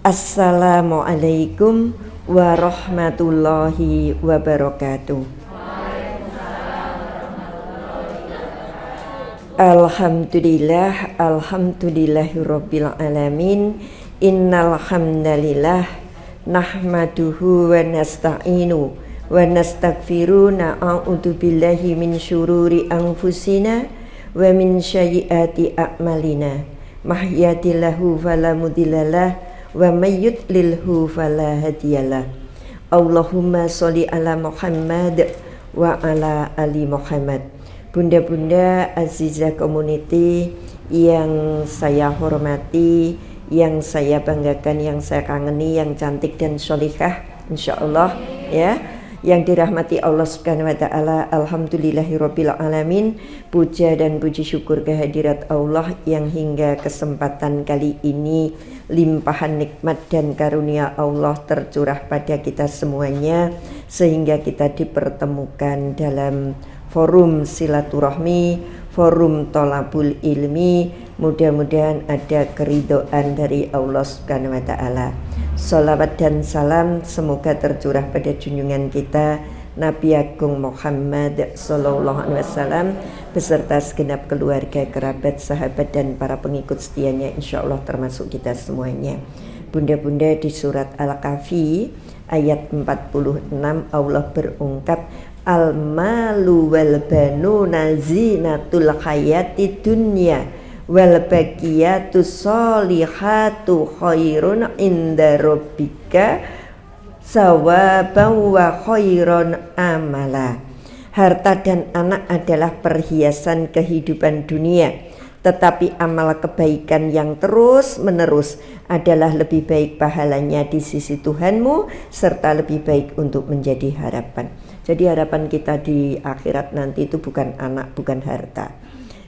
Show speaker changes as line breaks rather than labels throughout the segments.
Assalamualaikum warahmatullahi wabarakatuh. Alhamdulillahirabbil alamin. Innal hamdalillah nahmaduhu wa nasta'inu wa nastaghfiru na'udzu billahi min syururi anfusina wa min sayyiati a'malina. Mahdiyallahu fala mudhillalah wa may yudlilhu fala hadiyalah. Allahumma sholli ala Muhammad wa ala ali Muhammad. Bunda-bunda Azizah Community yang saya hormati, yang saya banggakan, yang saya kangeni, yang cantik dan sholihah insyaallah ya, yang dirahmati Allah Subhanahu wa taala. Alhamdulillahirabbil alamin. Puja dan puji syukur kehadirat Allah yang hingga kesempatan kali ini limpahan nikmat dan karunia Allah tercurah pada kita semuanya, sehingga kita dipertemukan dalam forum silaturahmi, forum tolabul ilmi. Mudah-mudahan ada keridhaan dari Allah Subhanahu wa taala. Salawat dan salam semoga tercurah pada junjungan kita Nabi Agung Muhammad sallallahu alaihi wasallam beserta segenap keluarga, kerabat, sahabat dan para pengikut setianya insyaallah termasuk kita semuanya. Bunda-bunda, di surat Al-Kahfi ayat 46 Allah berungkap, al-malu wal banuna zinatul hayati dunya wal baqiyatus sholihatu khairun inda rabbika sawaban wa khairun amala. Harta dan anak adalah perhiasan kehidupan dunia, tetapi amal kebaikan yang terus menerus adalah lebih baik pahalanya di sisi Tuhanmu serta lebih baik untuk menjadi harapan. Jadi harapan kita di akhirat nanti itu bukan anak, bukan harta.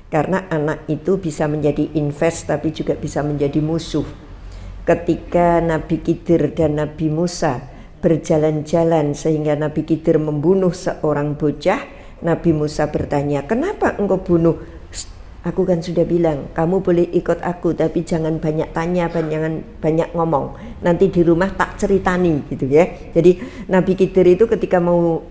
Karena anak itu bisa menjadi invest tapi juga bisa menjadi musuh. Ketika Nabi Khidir dan Nabi Musa berjalan-jalan sehingga Nabi Khidir membunuh seorang bocah, Nabi Musa bertanya, "Kenapa engkau bunuh?" Aku kan sudah bilang, kamu boleh ikut aku tapi jangan banyak tanya, jangan banyak ngomong. Nanti di rumah tak ceritani gitu ya. Jadi Nabi Khidir itu ketika mau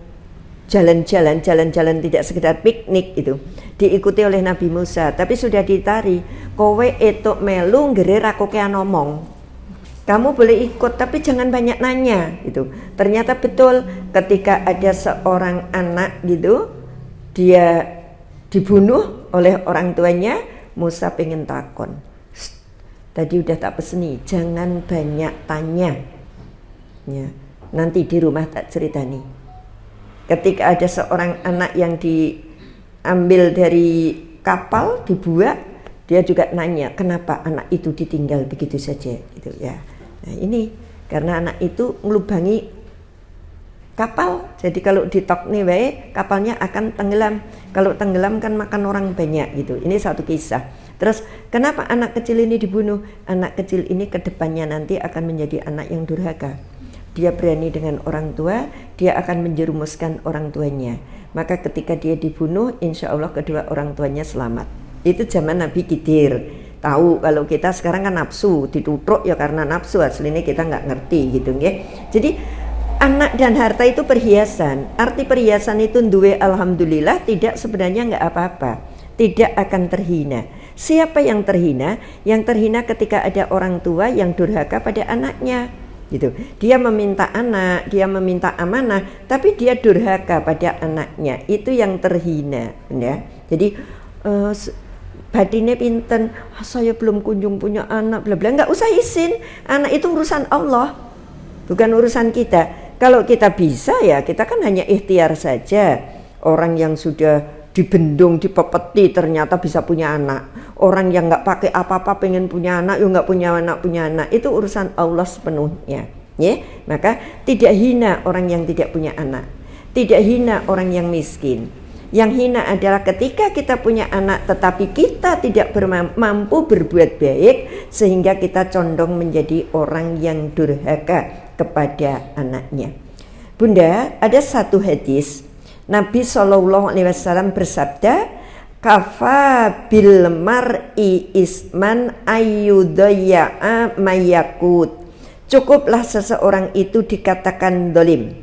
jalan-jalan tidak sekedar piknik itu, diikuti oleh Nabi Musa, tapi sudah ditari, kowe etuk melu nggerer aku kaya ngomong. Kamu boleh ikut tapi jangan banyak nanya gitu. Ternyata betul ketika ada seorang anak gitu, dia dibunuh oleh orang tuanya, Musa pengen takon. Tadi udah tak peseni, jangan banyak tanya. Ya, nanti di rumah tak ceritani. Ketika ada seorang anak yang diambil dari kapal, dibuat, dia juga nanya, kenapa anak itu ditinggal begitu saja gitu ya. Nah, ini karena anak itu melubangi kapal. Jadi kalau ditok nih wae, kapalnya akan tenggelam. Kalau tenggelam kan makan orang banyak gitu. Ini satu kisah. Terus kenapa anak kecil ini dibunuh? Anak kecil ini kedepannya nanti akan menjadi anak yang durhaka. Dia berani dengan orang tua, dia akan menjerumuskan orang tuanya. Maka ketika dia dibunuh, insya Allah kedua orang tuanya selamat. Itu zaman Nabi Khidir. Tahu kalau kita sekarang kan nafsu, ditutruk ya karena nafsu, aslinya kita nggak ngerti gitu ya. Jadi anak dan harta itu perhiasan. Arti perhiasan itu duwe alhamdulillah, tidak sebenarnya nggak apa-apa, tidak akan terhina. Siapa yang terhina? Yang terhina ketika ada orang tua yang durhaka pada anaknya gitu. Dia meminta anak, dia meminta amanah, tapi dia durhaka pada anaknya. Itu yang terhina ya. Jadi batinnya pinten, saya belum kunjung punya anak, bla bla, nggak usah izin. Anak itu urusan Allah, bukan urusan kita. Kalau kita bisa ya kita kan hanya ikhtiar saja. Orang yang sudah dibendung, dipepeti ternyata bisa punya anak. Orang yang nggak pakai apa-apa pengen punya anak, nggak punya anak. Itu urusan Allah sepenuhnya. Ya, maka tidak hina orang yang tidak punya anak, tidak hina orang yang miskin. Yang hina adalah ketika kita punya anak tetapi kita tidak mampu berbuat baik sehingga kita condong menjadi orang yang durhaka kepada anaknya. Bunda, ada satu hadis Nabi SAW bersabda, kafa bil mar'i isman ayyudayya'a mayakut. Cukuplah seseorang itu dikatakan dolim.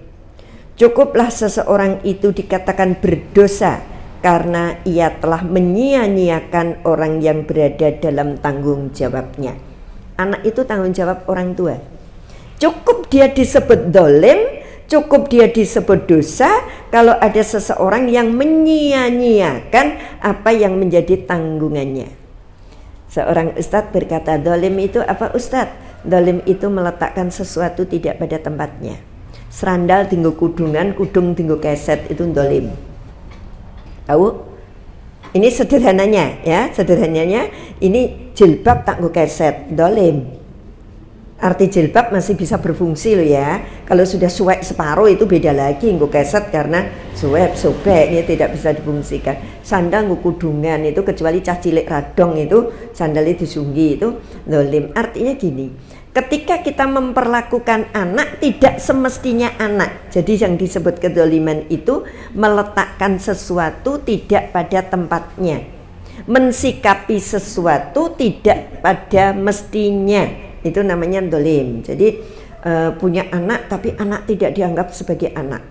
Cukuplah seseorang itu dikatakan berdosa karena ia telah menyia-nyiakan orang yang berada dalam tanggung jawabnya. Anak itu tanggung jawab orang tua. Cukup dia disebut dolim, cukup dia disebut dosa kalau ada seseorang yang menyia-nyiakan apa yang menjadi tanggungannya. Seorang ustadz berkata, dolim itu apa ustadz? Dolim itu meletakkan sesuatu tidak pada tempatnya. Serandal tinggu kudungan, kudung tinggu keset, itu dolim. Tahu? Ini sederhananya ya, sederhananya ini jilbab tak nggo keset, dolim. Arti jilbab masih bisa berfungsi loh ya. Kalau sudah suwek separuh itu beda lagi, nggo keset karena suwek sobek ini tidak bisa difungsikan. Sandal nggo kudungan itu kecuali cah cilik radong itu sandalnya disunggi itu dolim. Artinya gini, ketika kita memperlakukan anak tidak semestinya anak. Jadi yang disebut kedoliman itu meletakkan sesuatu tidak pada tempatnya, mensikapi sesuatu tidak pada mestinya. Itu namanya dolim. Jadi punya anak tapi anak tidak dianggap sebagai anak.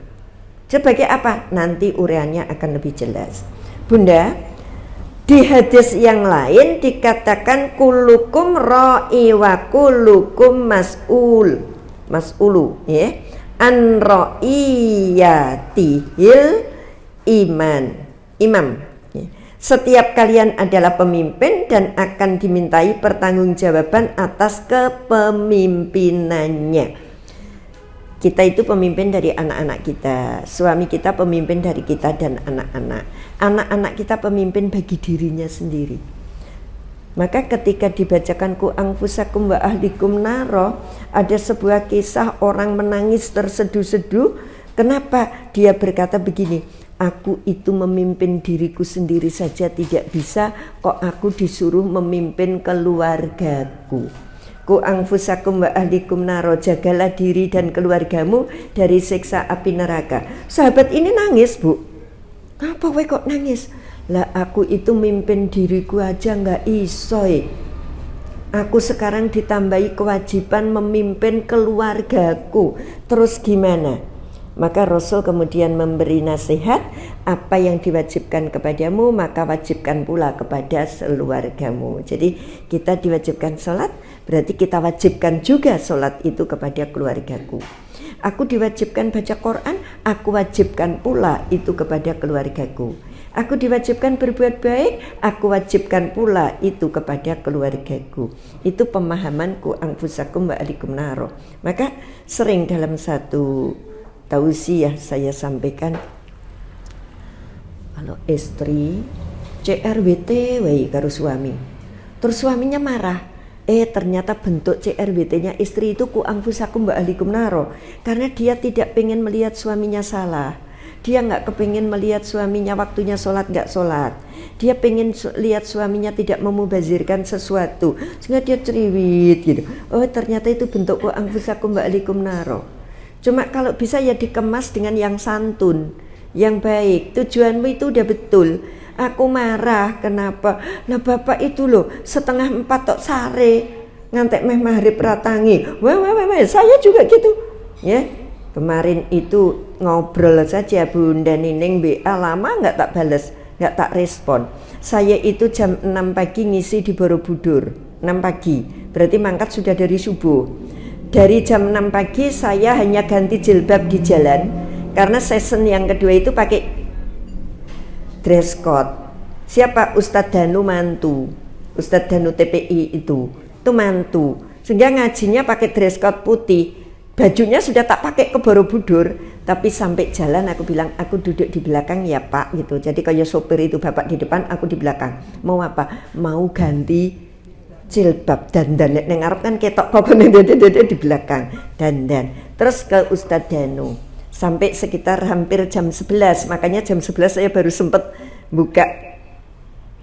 Sebagai apa? Nanti uraiannya akan lebih jelas. Bunda, di hadis yang lain dikatakan kulukum ra'i wa kulukum mas'ulu ya, an ra'iyatihil imam. Setiap kalian adalah pemimpin dan akan dimintai pertanggungjawaban atas kepemimpinannya. Kita itu pemimpin dari anak-anak kita, suami kita pemimpin dari kita dan anak-anak. Anak-anak kita pemimpin bagi dirinya sendiri. Maka ketika dibacakan ku anfusakum wa ahlikum naro, ada sebuah kisah orang menangis terseduh-seduh. Kenapa? Dia berkata begini, aku itu memimpin diriku sendiri saja tidak bisa, kok aku disuruh memimpin keluargaku. Ku anfusakum wa ahlikum naro, jagalah diri dan keluargamu dari siksa api neraka. Sahabat ini nangis, Bu. Apa we kok nangis? Lah aku itu mimpin diriku aja nggak isoy. Aku sekarang ditambahi kewajiban memimpin keluargaku. Terus gimana? Maka Rasul kemudian memberi nasihat, apa yang diwajibkan kepadamu maka wajibkan pula kepada keluargamu. Jadi kita diwajibkan sholat, berarti kita wajibkan juga sholat itu kepada keluargaku. Aku diwajibkan baca Quran, aku wajibkan pula itu kepada keluargaku. Aku diwajibkan berbuat baik, aku wajibkan pula itu kepada keluargaku. Itu pemahamanku anfusakum wa ahlikum naro. Maka sering dalam satu tausiah saya sampaikan, kalau istri CRWT wai karo suami, terus suaminya marah, ternyata bentuk CRWT-nya istri itu ku anfusakum wa ahlikum naro, karena dia tidak pengen melihat suaminya salah. Dia nggak kepingin melihat suaminya waktunya sholat nggak sholat. Dia pengen lihat suaminya tidak memubazirkan sesuatu, sehingga dia ceriwit gitu. Oh ternyata itu bentuk ku anfusakum wa ahlikum naro. Cuma kalau bisa ya dikemas dengan yang santun, yang baik. Tujuanmu itu udah betul. Aku marah, kenapa? Nah bapak itu loh 3:30 tok sare, ngantek meh maghrib ratangi. Wah, saya juga gitu. Ya, kemarin itu ngobrol saja Bunda Nining BA lama nggak tak balas, nggak tak respon. Saya itu jam 6 pagi ngisi di Borobudur, 6 pagi. Berarti mangkat sudah dari subuh. Dari jam 6 pagi saya hanya ganti jilbab di jalan, karena season yang kedua itu pakai dress code. Siapa? Ustadz Danu mantu, Ustadz Danu TPI itu mantu, sehingga ngajinya pakai dress code putih. Bajunya sudah tak pakai ke Borobudur, tapi sampai jalan aku bilang, aku duduk di belakang ya Pak gitu. Jadi kayak sopir itu, bapak di depan, aku di belakang. Mau apa? Mau ganti jilbab dandan. Neng Arab kan ketok bapak di belakang dandan. Terus ke Ustadz Danu sampai sekitar hampir jam 11. Makanya jam 11 saya baru sempat buka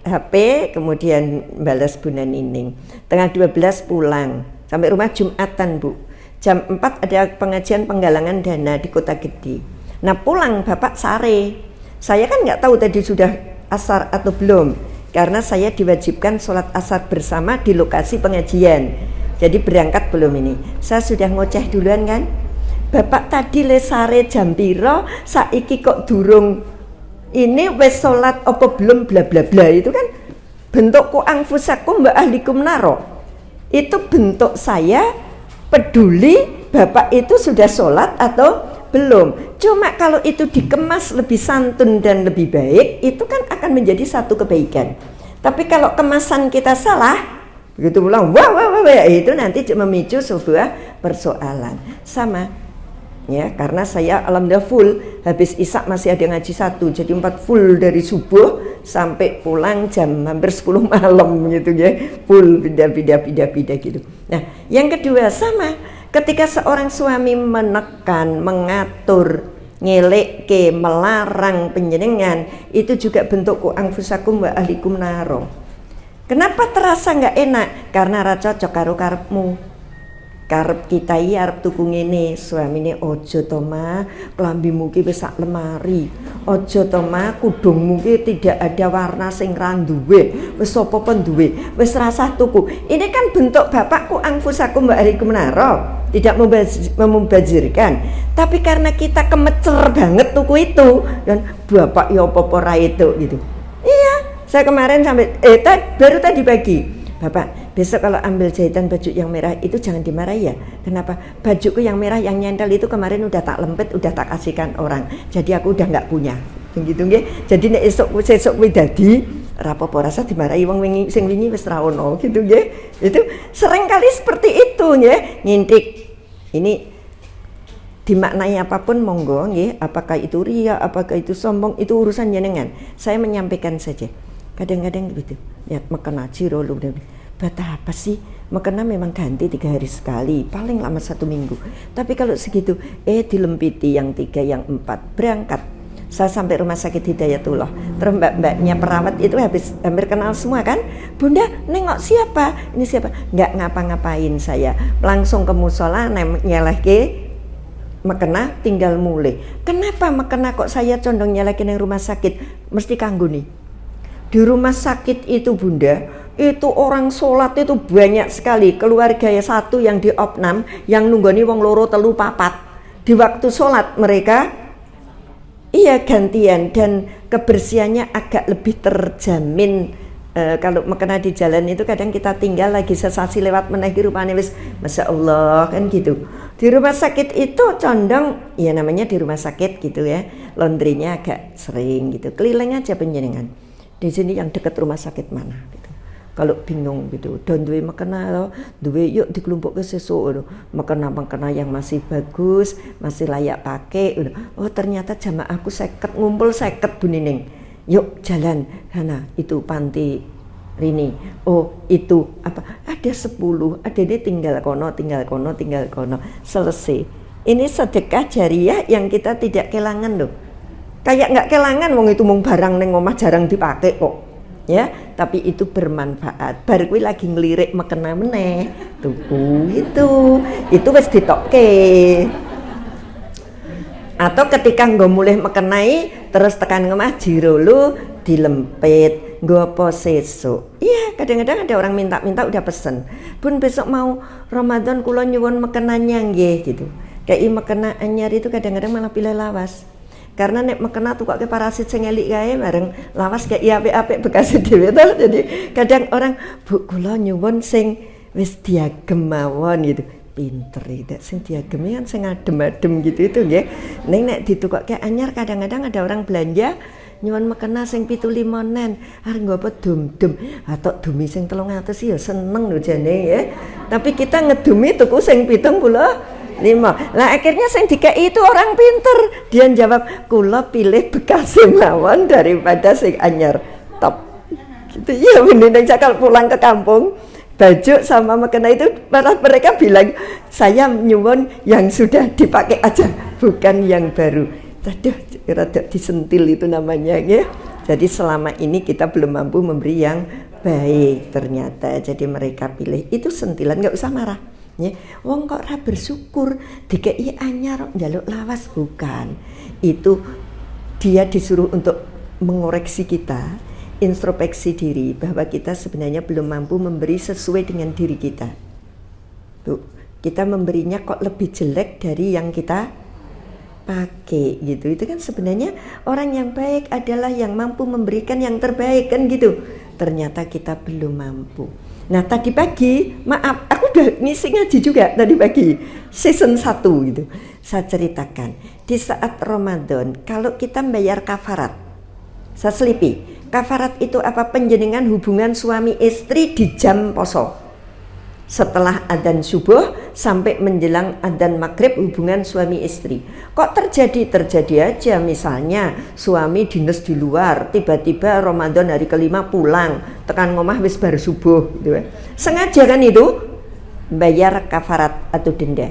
HP, kemudian balas Bunda Nining. Tengah 12 pulang, sampai rumah Jumatan Bu. Jam 4 ada pengajian penggalangan dana di Kota Gede. Nah pulang bapak sare. Saya kan nggak tahu tadi sudah asar atau belum, karena saya diwajibkan sholat asar bersama di lokasi pengajian. Jadi berangkat belum ini? Saya sudah ngoceh duluan kan? Bapak tadi lesare jam piro, saiki kok durung ini wis salat apa belum bla bla bla, itu kan bentuk ku anfusakum wa ahlikum naro. Itu bentuk saya peduli Bapak itu sudah sholat atau belum. Cuma kalau itu dikemas lebih santun dan lebih baik, itu kan akan menjadi satu kebaikan. Tapi kalau kemasan kita salah, begitu pulang wah, itu nanti memicu sebuah persoalan. Sama ya, karena saya alhamdulillah full, habis Isya masih ada ngaji 1, jadi 4 full dari subuh sampai pulang jam hampir 10 malam gitu ya, full pindah gitu. Nah yang kedua sama, ketika seorang suami menekan, mengatur, ngeleke, melarang penjenengan, itu juga bentuk anfusakum wa ahlikum naro. Kenapa terasa nggak enak? Karena ra cocok karo karepmu. Karep kita iki arep tuku ngene, suamine ojo to Ma, klambimu ki wis sak lemari. Ojo to Ma, kudungmu ki tidak ada warna sing ra duwe. Wis sapa pun duwe. Wis rasah tuku. Ini kan bentuk bapakku anfusakum wa ahlikum naro. Tidak membazirkan. Tapi karena kita kemecer banget tuku itu, dan bapak ya apa-apa ra itu gitu. Iya, saya kemarin sampai baru tadi pagi. Bapak, besok kalau ambil jahitan baju yang merah itu jangan dimarahi ya. Kenapa? Bajuku yang merah yang nyendal itu kemarin udah tak lempet, udah tak kasihkan orang. Jadi aku udah nggak punya. Begitu nggih. Jadi nek esuk kuwi dadi rapopo rasa dimarahi wong wingi sing wingi wis ra ono gitu nggih. Itu sering kali seperti itu nggih. Ngintik. Ini dimaknai apapun monggo nggih, apakah itu ria, apakah itu sombong, itu urusan jenengan. Saya menyampaikan saja. Kadang-kadang gitu. Ya mekena jiro lu bata apa sih? Mekena memang ganti 3 hari sekali, paling lama 1 minggu. Tapi kalau segitu, dilempiti yang 3, yang 4, berangkat. Saya sampai rumah sakit Hidayatullah. Terus mbak-mbaknya perawat itu hampir kenal semua kan? Bunda, nengok siapa? Ini siapa? Nggak ngapa-ngapain saya. Langsung ke musola, nyelehke mekena tinggal mulai. Kenapa mekena kok saya condong nyelekin yang rumah sakit? Mesti kanggo nih. Di rumah sakit itu Bunda, itu orang sholat itu banyak sekali. Keluarga ya 1 yang di opnam, yang nunggoni wong loro telu papat. Di waktu sholat mereka iya gantian, dan kebersihannya agak lebih terjamin. Kalau mekena di jalan itu kadang kita tinggal lagi sesasi lewat meneh rupane wis Masya Allah kan gitu. Di rumah sakit itu condong, ya namanya di rumah sakit gitu ya, laundrynya agak sering gitu. Keliling aja penjenengan. Di sini yang dekat rumah sakit mana gitu. Kalau bingung gitu, don duwe mekena lo, duwe yuk dikelompok ke sesuk, mekena yang masih bagus, masih layak pakai. Oh ternyata jamaahku 50 ngumpul 50 Bu Nining. Yuk jalan, Hana itu panti Rini. Oh itu apa? Ada 10, ada dia tinggal kono. Selesai. Ini sedekah jariah yang kita tidak kelangan loh. Kayak nggak kelangan, wong itu mung barang neng omah jarang dipakai kok, ya. Tapi itu bermanfaat. Bar kuwi lagi ngelirik mekena meneh, tuku itu wis ditokke. Atau ketika nggo mulih mekenai, terus tekan omah jiro lu dilempit, nggo apa sesuk. Iya, kadang-kadang ada orang minta udah pesen. Bun besok mau Ramadan kula nyuwun mekenanya nggih gitu. Kayak mekena anyar itu kadang-kadang malah pilih lawas. Karena nek mekena tuh kok ke parasit sing elik kae bareng lawas kayak apik-apik bekas dhewe to. Jadi kadang orang Bu kula nyuwun sing wis diagem mawon gitu. Pinter itu sing diagem kan sing adem-adem gitu itu nggih. Nek ditukokke anyar kadang-kadang ada orang belanja nyuwun mekena sing 75-an arep nggo apa dum-dum atau dumi sing 300 ya seneng lho jane ya. Tapi kita ngedumi tuku sing 75. Lah akhirnya sing dikei itu orang pinter. Dia jawab, kula pilih bekas mawon daripada sing anyar. Top. Gitu ya, mending cakal pulang ke kampung. Baju sama mekena itu mereka bilang, saya nyuwun yang sudah dipakai aja, bukan yang baru. Aduh, rada disentil itu namanya ya. Jadi selama ini kita belum mampu memberi yang baik ternyata. Jadi mereka pilih itu sentilan, nggak usah marah. Ya, wong kok ra bersyukur dikei anyar njaluk lawas, bukan. Itu dia disuruh untuk mengoreksi kita, introspeksi diri bahwa kita sebenarnya belum mampu memberi sesuai dengan diri kita. Tuh, kita memberinya kok lebih jelek dari yang kita pakai gitu. Itu kan sebenarnya orang yang baik adalah yang mampu memberikan yang terbaik kan gitu. Ternyata kita belum mampu. Nah tadi pagi, maaf, aku udah ngisi ngaji juga tadi pagi, season 1 gitu. Saya ceritakan, di saat Ramadan, kalau kita bayar kafarat, saya selipi, kafarat itu apa? Penjenengan hubungan suami istri di jam poso. Setelah adzan subuh sampai menjelang adzan maghrib hubungan suami istri. Kok terjadi? Terjadi aja misalnya suami dinas di luar, tiba-tiba Ramadan hari kelima pulang, tekan ngomah wis bar subuh gitu. Sengaja kan itu? Bayar kafarat atau denda.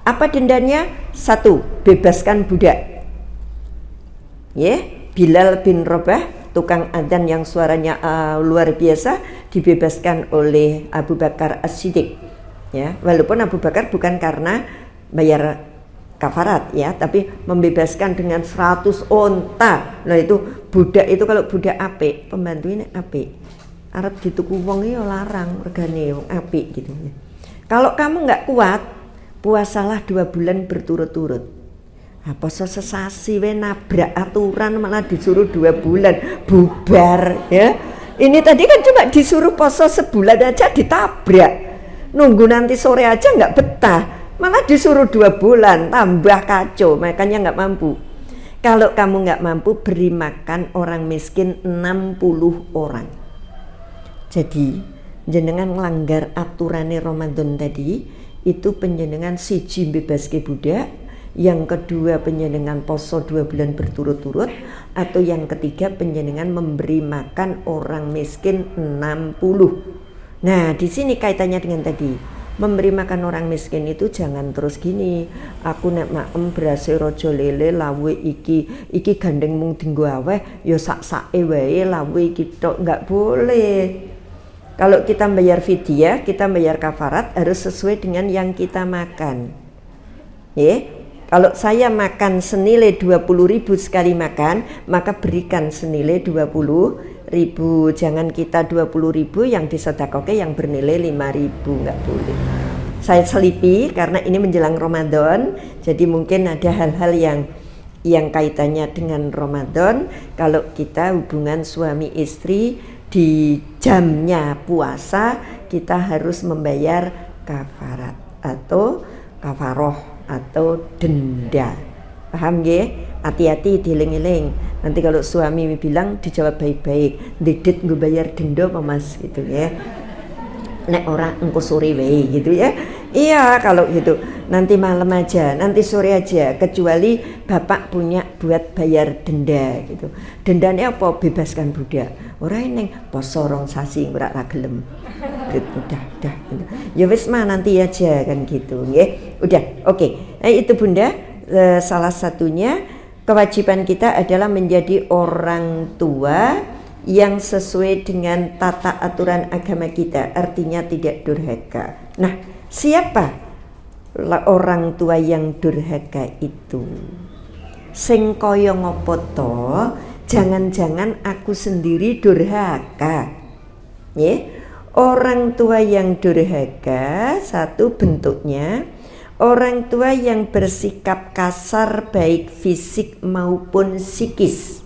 Apa dendanya? 1, bebaskan budak. Bilal bin Rabah, tukang adzan yang suaranya luar biasa, dibebaskan oleh Abu Bakar As-Siddiq. Ya, walaupun Abu Bakar bukan karena bayar kafarat ya, tapi membebaskan dengan 100 onta. Nah itu budak itu kalau budak apik, pembantu ini apik. Arep dituku wong ya larang, regane wong apik gitu. Kalau kamu nggak kuat, puasalah 2 bulan berturut-turut. Poso sesasi we nabrak aturan malah disuruh 2 bulan bubar ya. Ini tadi kan cuma disuruh poso sebulan aja ditabrak, nunggu nanti sore aja nggak betah, malah disuruh 2 bulan tambah kacau, makanya nggak mampu. Kalau kamu nggak mampu, beri makan orang miskin 60 orang. Jadi jenengan ngelanggar aturannya Ramadan tadi, itu penjenengan siji bebaske budak, yang kedua penjenengan poso 2 bulan berturut-turut, atau yang ketiga penjenengan memberi makan orang miskin 60. Nah di sini kaitannya dengan tadi, memberi makan orang miskin itu jangan terus gini, aku nek maem berase rojo lele lawe iki gandeng mung dinggo aweh ya sak-sake wae lawe iki tok, nggak boleh. Kalau kita bayar fidyah, kita bayar kafarat harus sesuai dengan yang kita makan. Kalau saya makan senilai 20.000 sekali makan, maka berikan senilai 20.000. Jangan kita 20.000 yang disedekahke yang bernilai 5.000, nggak boleh. Saya selipi karena ini menjelang Ramadan, jadi mungkin ada hal-hal yang kaitannya dengan Ramadan. Kalau kita hubungan suami istri di jamnya puasa, kita harus membayar kafarat atau kafaroh atau denda. Paham nggih? Hati-hati dieling-eling. Nanti kalau suami bilang dijawab baik-baik, "Didet nggo bayar denda apa Mas?" gitu ya. Nek orang engko sore wae gitu ya. Iya, kalau gitu. Nanti malam aja, nanti sore aja, kecuali Bapak punya buat bayar denda gitu. Dendanya apa? Bebaskan budak. Ora neng poso 2 sasi ora gelem. Udah gitu. Ya wis mah nanti aja kan gitu nggih. Udah, oke. Nah, itu Bunda, salah satunya kewajiban kita adalah menjadi orang tua yang sesuai dengan tata aturan agama kita, artinya tidak durhaka. Nah, siapa orang tua yang durhaka itu? Sing kaya ngopo to? Jangan-jangan aku sendiri durhaka. Orang tua yang durhaka, satu bentuknya orang tua yang bersikap kasar baik fisik maupun psikis.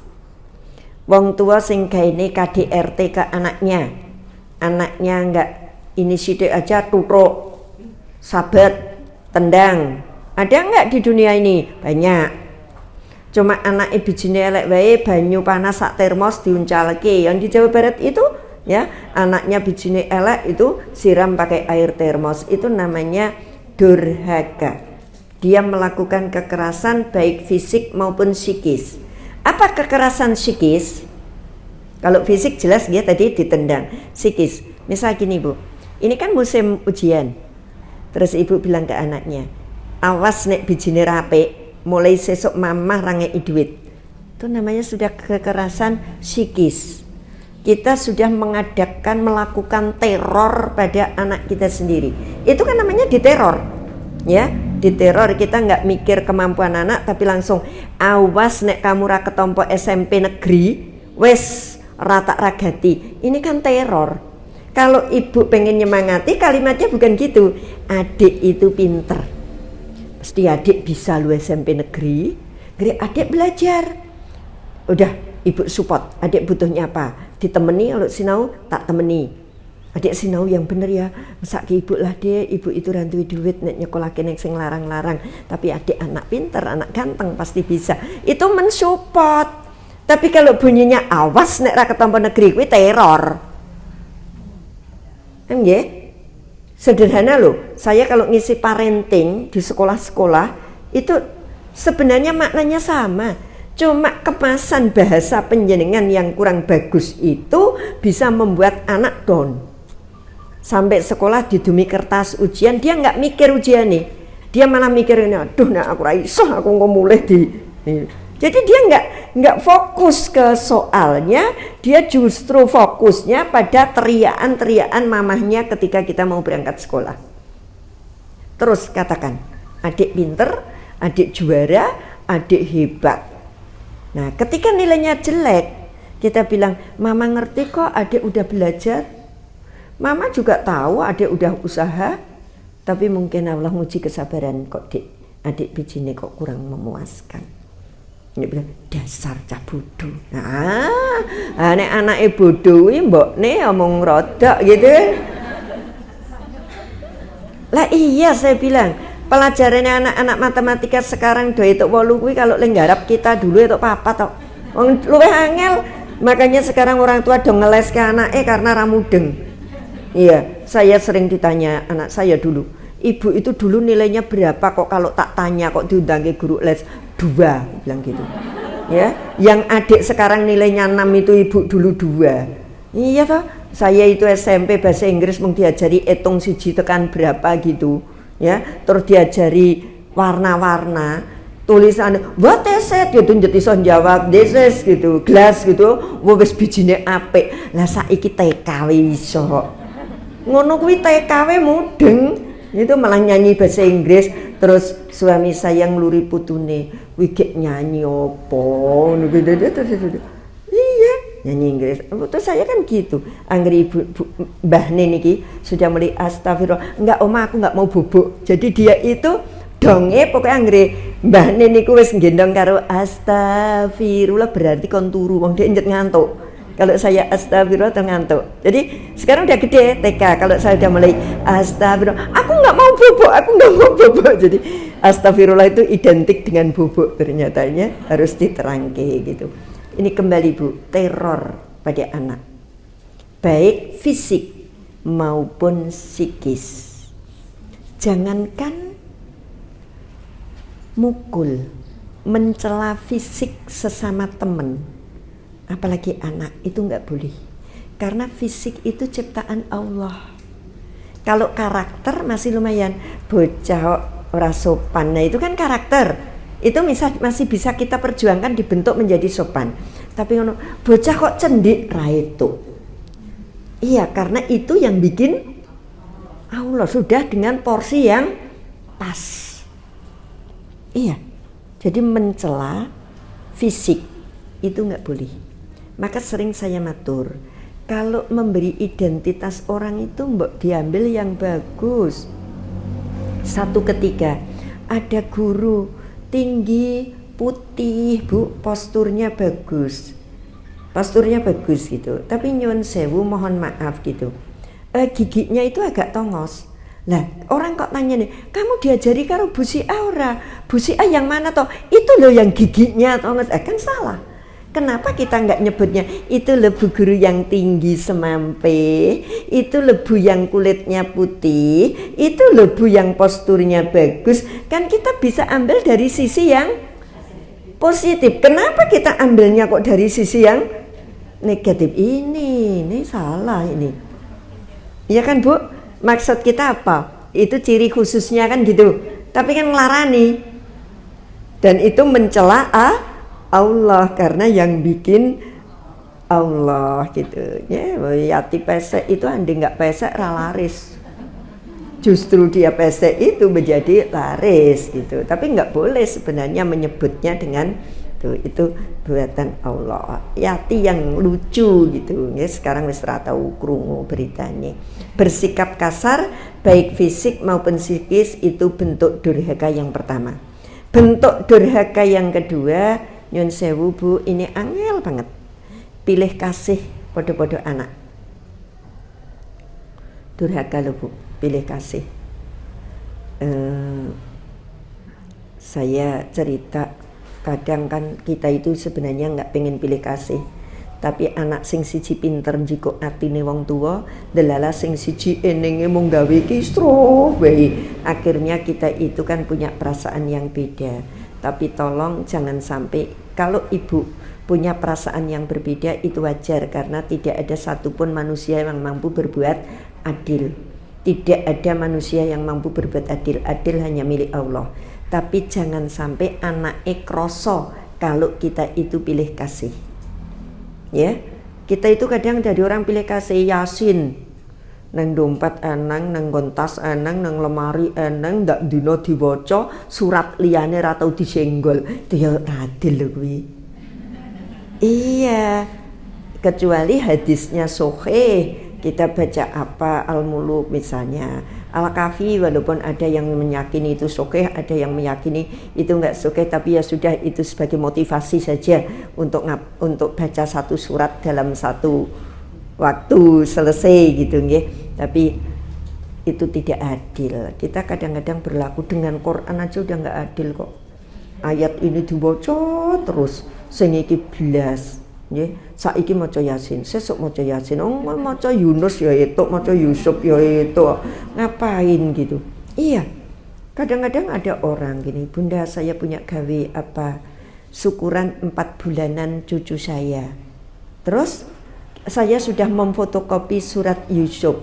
Wong tua sing gaene KDRT ke anaknya enggak ini sidik aja tutuk, sabet, tendang. Ada enggak di dunia ini? Banyak. Cuma anak bijine elek wae banyu panas sak termos diuncalke. Yang di Jawa Barat itu ya, anaknya bijine elek itu siram pakai air termos. Itu namanya durhaka. Dia melakukan kekerasan baik fisik maupun psikis. Apa kekerasan psikis? Kalau fisik jelas dia tadi ditendang. Psikis, misal gini Bu, ini kan musim ujian. Terus ibu bilang ke anaknya, awas nek bijine rape, mulai sesok mamah rangei duit. Itu namanya sudah kekerasan psikis. Kita sudah melakukan teror pada anak kita sendiri. Itu kan namanya diteror. Ya, diteror. Kita nggak mikir kemampuan anak, tapi langsung awas nek kamu ra ketompo SMP negeri, wes rata ragati. Ini kan teror. Kalau ibu pengen nyemangati, kalimatnya bukan gitu. Adik itu pinter, pasti adik bisa lu SMP negeri, adik belajar. Udah, ibu support. Adik butuhnya apa? Ditemani, kalau sinau tak temani. Adik sinau yang bener ya, masak ke ibu lah deh. Ibu itu rantui duit nek nyekolahin yang sing larang-larang. Tapi adik anak pinter, anak ganteng pasti bisa. Itu mensupport. Tapi kalau bunyinya awas nek ra ketampa negeri kuwi teror. Nggih. Sederhana loh. Saya kalau ngisi parenting di sekolah-sekolah itu sebenarnya maknanya sama. Cuma kemasan bahasa penjenengan yang kurang bagus itu bisa membuat anak down. Sampai sekolah didumi kertas ujian, dia nggak mikir ujian nih, dia malah mikirnya, aduh nah aku raiso, aku nggak mulai di. Jadi dia nggak fokus ke soalnya, dia justru fokusnya pada teriakan mamahnya ketika kita mau berangkat sekolah. Terus katakan, adik pinter, adik juara, adik hebat. Nah, ketika nilainya jelek, kita bilang, mama ngerti kok adik udah belajar. Mama juga tahu adik udah usaha, tapi mungkin Allah nguji kesabaran kok adik bijine kok kurang memuaskan. Dia bilang, dasar cah bodoh. Nah, nek anake bodoh kuwi mbokne omong rodok gitu. Lah iya saya bilang, pelajarannya anak-anak matematika sekarang do itu 8 kuwi kalau lenggarap kita dulu itu papat tok. Wong luwih angel, makanya sekarang orang tua do ngeles ke anake karena ra mudeng. Iya, saya sering ditanya anak saya dulu, ibu itu dulu nilainya berapa kok kalau tak tanya kok diundang ke guru les 2, bilang gitu. Ya, yang adik sekarang nilainya 6 itu ibu dulu 2. Iya toh, saya itu SMP bahasa Inggris mung diajari hitung siji tekan berapa gitu. Ya, terus diajari warna-warna, tulisan what is it gitu, njet iso jawab this is gitu, gelas gitu, wis bijine apik. Lah saiki TK iso. Ngono kuwi TKW mudeng, itu malah nyanyi bahasa Inggris. Terus suami saya ngluri putune, wigek nyanyi opo iya nyanyi Inggris. Terus saya kan gitu, anggere ibu mbah niki sudah mulai astagfirullah, enggak oma aku enggak mau bubuk. Jadi dia itu donge pokoknya anggere mbah niku wis nggendong karo astagfirullah berarti kon turu, wong dhek njet ngantuk. Kalau saya astagfirullah ngantuk. Jadi sekarang udah gede TK. Kalau saya udah mulai astagfirullah, aku nggak mau bubuk. Jadi astagfirullah itu identik dengan bubuk. Ternyatanya harus diterangke gitu. Ini kembali Bu, teror pada anak, baik fisik maupun psikis. Jangankan mukul, mencela fisik sesama teman, apalagi anak itu nggak boleh, karena fisik itu ciptaan Allah. Kalau karakter masih lumayan, bocah ora sopan, nah itu kan karakter, itu masih bisa kita perjuangkan dibentuk menjadi sopan. Tapi ngono bocah kok cendik ra itu, iya karena itu yang bikin Allah sudah dengan porsi yang pas. Iya, jadi mencela fisik itu nggak boleh. Maka sering saya matur, kalau memberi identitas orang itu mbok diambil yang bagus. Satu ketika ada guru tinggi, putih, Bu, posturnya bagus gitu. Tapi nyuwun sewu, mohon maaf gitu, giginya itu agak tongos. Lah orang kok tanya nih, kamu diajari karo Bu Si Aura, Bu Si A yang mana toh? Itu loh yang giginya tongos, kan salah. Kenapa kita nggak nyebutnya itu lebu guru yang tinggi semampe, itu lebu yang kulitnya putih, itu lebu yang posturnya bagus? Kan kita bisa ambil dari sisi yang positif. Kenapa kita ambilnya kok dari sisi yang negatif? Ini salah ini. Iya kan Bu? Maksud kita apa? Itu ciri khususnya kan gitu. Tapi kan ngelarani. Dan itu mencela Allah, karena yang bikin Allah gitu ya. Yati pesek itu andi nggak pesek laris, justru dia pesek itu menjadi laris gitu. Tapi nggak boleh sebenarnya menyebutnya dengan gitu. Itu buatan Allah. Yati yang lucu gitu. Ya, sekarang wis ora tau krungu beritanya. Bersikap kasar baik fisik maupun psikis itu bentuk durhaka yang pertama. Bentuk durhaka yang kedua, nyun sewu Bu, ini angel banget. Pilih kasih podo-podo anak. Durhaka loh Bu, pilih kasih. Saya cerita, kadang kan kita itu sebenarnya nggak pengen pilih kasih, tapi anak sing siji pinter njiko atine wong tua, delala sing siji enenge mung gawe kisruh bae. Akhirnya kita itu kan punya perasaan yang beda. Tapi tolong jangan sampai, kalau ibu punya perasaan yang berbeda itu wajar, karena tidak ada satupun manusia yang mampu berbuat adil. Tidak ada manusia yang mampu berbuat adil. Adil hanya milik Allah. Tapi jangan sampai anak kroso kalau kita itu pilih kasih. Ya, kita itu kadang dari orang pilih kasih Yasin, nang dompet enang, nang gontas enang, nang lemari enang, ndak dino diwaca, surat liyane ra tau disenggol. Itu ya adil lho kuwi. Iya, kecuali hadisnya sahih. Kita baca apa Al-Muluk misalnya, Al-Kafi, walaupun ada yang meyakini itu sahih, ada yang meyakini itu enggak sahih, tapi ya sudah, itu sebagai motivasi saja untuk baca satu surat dalam satu waktu selesai gitu nggih. Tapi itu tidak adil. Kita kadang-kadang berlaku dengan Quran aja udah enggak adil kok. Ayat ini dibaca terus sing iki blas. Nggih, saiki maca Yasin, sesuk maca Yasin, maca Yunus ya etuk, maca Yusuf ya etuk. Ngapain gitu? Iya. Kadang-kadang ada orang gini, Bunda saya punya gawe apa? Syukuran 4 bulanan cucu saya. Terus saya sudah memfotokopi surat Yusuf.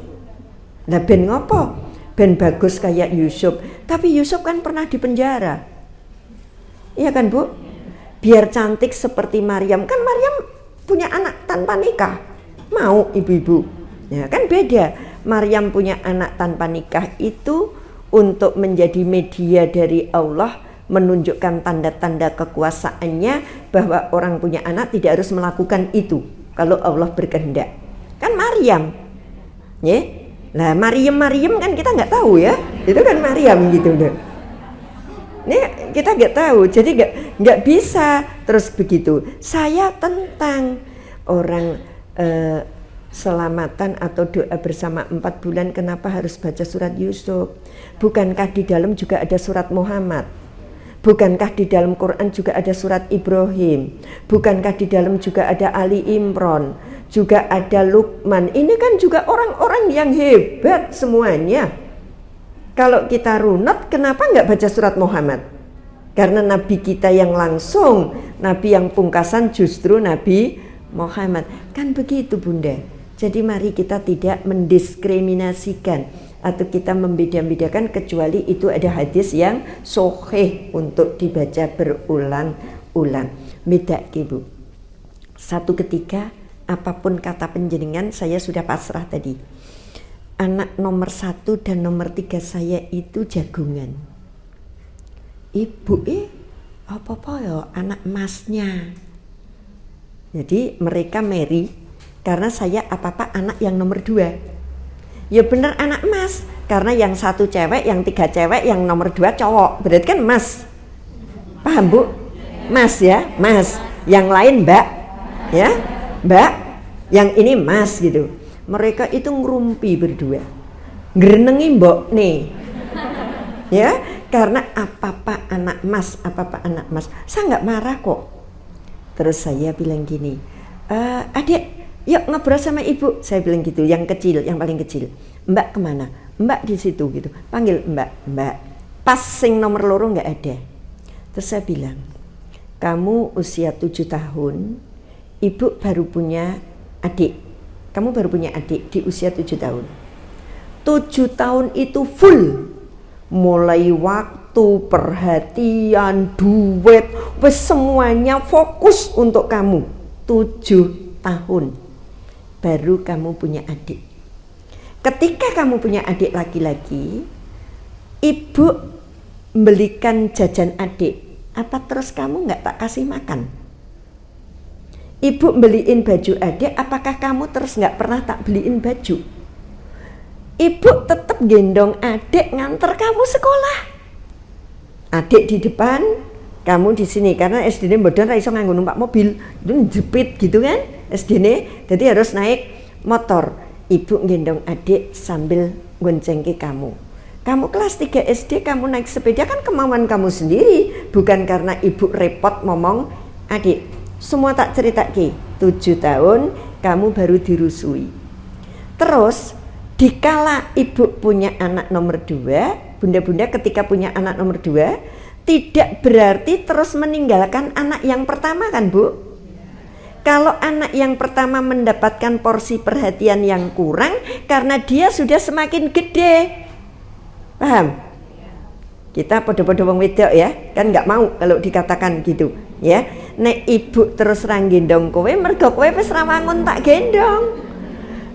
Lah ben ngopo? Ben bagus kayak Yusuf. Tapi Yusuf kan pernah di penjara. Iya kan, Bu? Biar cantik seperti Maryam. Kan Maryam punya anak tanpa nikah, mau ibu-ibu? Ya kan beda. Maryam punya anak tanpa nikah itu untuk menjadi media dari Allah, menunjukkan tanda-tanda kekuasaannya bahwa orang punya anak tidak harus melakukan itu kalau Allah berkehendak. Kan Maryam, ya. Nah Maryam kan kita nggak tahu ya, itu kan Maryam gitu deh. Ini kita nggak tahu, jadi nggak bisa terus begitu. Saya tentang orang selamatan atau doa bersama 4 bulan, kenapa harus baca surat Yusuf? Bukankah di dalam juga ada surat Muhammad? Bukankah di dalam Quran juga ada surat Ibrahim? Bukankah di dalam juga ada Ali Imran? Juga ada Luqman? Ini kan juga orang-orang yang hebat semuanya. Kalau kita runut, kenapa nggak baca surat Muhammad? Karena Nabi kita yang langsung, Nabi yang pungkasan justru Nabi Muhammad. Kan begitu Bunda. Jadi mari kita tidak mendiskriminasikan atau kita membeda-bedakan, kecuali itu ada hadis yang sahih untuk dibaca berulang-ulang. Beda Bu. Satu ketika, apapun kata panjenengan, saya sudah pasrah tadi. Anak nomor 1 dan nomor 3 saya itu jagungan. Ibu apa-apa ya anak emasnya. Jadi mereka marry karena saya apa-apa anak yang nomor 2. Ya bener anak emas, karena yang 1 cewek, yang 3 cewek, yang nomor 2 cowok. Berarti kan emas. Paham Bu? Mas ya, mas. Yang lain mbak. Ya, mbak. Yang ini mas gitu. Mereka itu ngerumpi berdua, ngrenengi mbok nih, ya, karena apa-apa anak mas, apa-apa anak mas. Saya nggak marah kok. Terus saya bilang gini, adik, yuk ngobrol sama ibu. Saya bilang gitu, yang kecil, yang paling kecil. Mbak kemana? Mbak di situ gitu. Panggil mbak. Pas sing nomor loro nggak ada. Terus saya bilang, kamu usia 7 tahun, ibu baru punya adik. Kamu baru punya adik di usia 7 tahun. 7 tahun itu full. Mulai waktu, perhatian, duet, semuanya fokus untuk kamu. 7 tahun. Baru kamu punya adik. Ketika kamu punya adik laki-laki, ibu belikan jajan adik. apa terus kamu nggak tak kasih makan? Ibu beliin baju adik, apakah kamu terus nggak pernah tak beliin baju? Ibu tetap gendong adik nganter kamu sekolah. Adik di depan, kamu di sini, karena SD-nya bodoh iso nganggo numpak mobil, itu jepit gitu kan SD-nya, jadi harus naik motor. Ibu gendong adik sambil goncengke kamu. Kamu kelas 3 SD, kamu naik sepeda kan kemauan kamu sendiri, bukan karena ibu repot ngomong adik. Semua tak ceritake, 7 tahun kamu baru dirusui. Terus dikala ibu punya anak nomor 2, bunda-bunda ketika punya anak nomor 2 tidak berarti terus meninggalkan anak yang pertama kan Bu? Kalau anak yang pertama mendapatkan porsi perhatian yang kurang karena dia sudah semakin gede, paham? Kita podo-podo wong wedok ya, kan nggak mau kalau dikatakan gitu ya. Nek ibu terus ra gendong kowe, mergo kowe wis ra wangun tak gendong.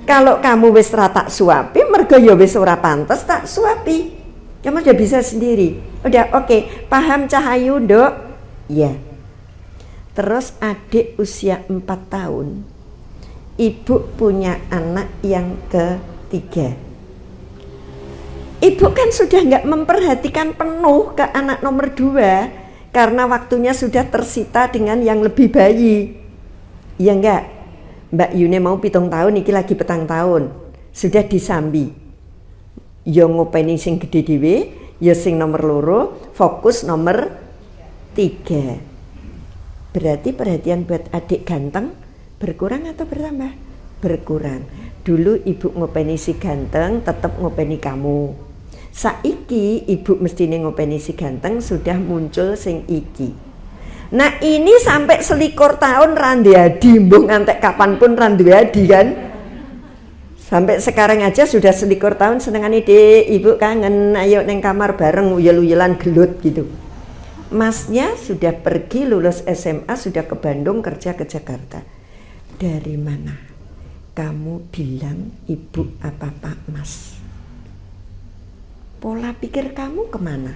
Kalau kamu wis ra tak suapi, mergo ya wis ora pantes tak suapi. Kamu udah bisa sendiri. Udah oke, paham Cahayu, Dok? Iya. Terus adik usia 4 tahun. Ibu punya anak yang ketiga. Ibu kan sudah nggak memperhatikan penuh ke anak nomor 2 karena waktunya sudah tersita dengan yang lebih bayi. Iya enggak? Mbak Yune mau 7 tahun, iki lagi 4 tahun. Sudah disambi. Ya ngopeni sing gede dhewe, ya sing nomor 2, fokus nomor 3. Berarti perhatian buat adik ganteng berkurang atau bertambah? Berkurang. Dulu ibu ngopeni si ganteng, tetap ngopeni kamu. Saiki ibu mestine ngopeni si ganteng, sudah muncul sing iki. Nah ini sampai 21 tahun randi adi, mbung ngantek kapanpun randi adi kan. Sampai sekarang aja sudah 21 tahun senengane Dek, ibu kangen, ayo neng kamar bareng uyel-uyelan gelut gitu. Masnya sudah pergi lulus SMA, sudah ke Bandung kerja ke Jakarta. Dari mana kamu bilang ibu apa-apa Mas? Pola pikir kamu kemana?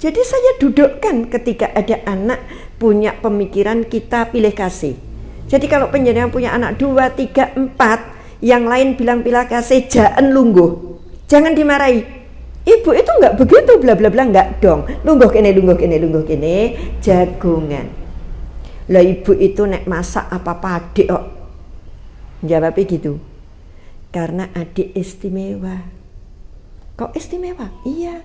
Jadi saya dudukkan ketika ada anak punya pemikiran kita pilih kasih. Jadi kalau penjenengan punya anak 2, 3, 4, yang lain bilang pilih kasih, jaan lungguh. Jangan dimarahi. Ibu itu enggak begitu bla bla bla, enggak dong. Lungguh kene, jagongan. Lah ibu itu nek masak apa-apa adik kok. Jawabnya gitu. Karena adik istimewa. Kok istimewa? Iya.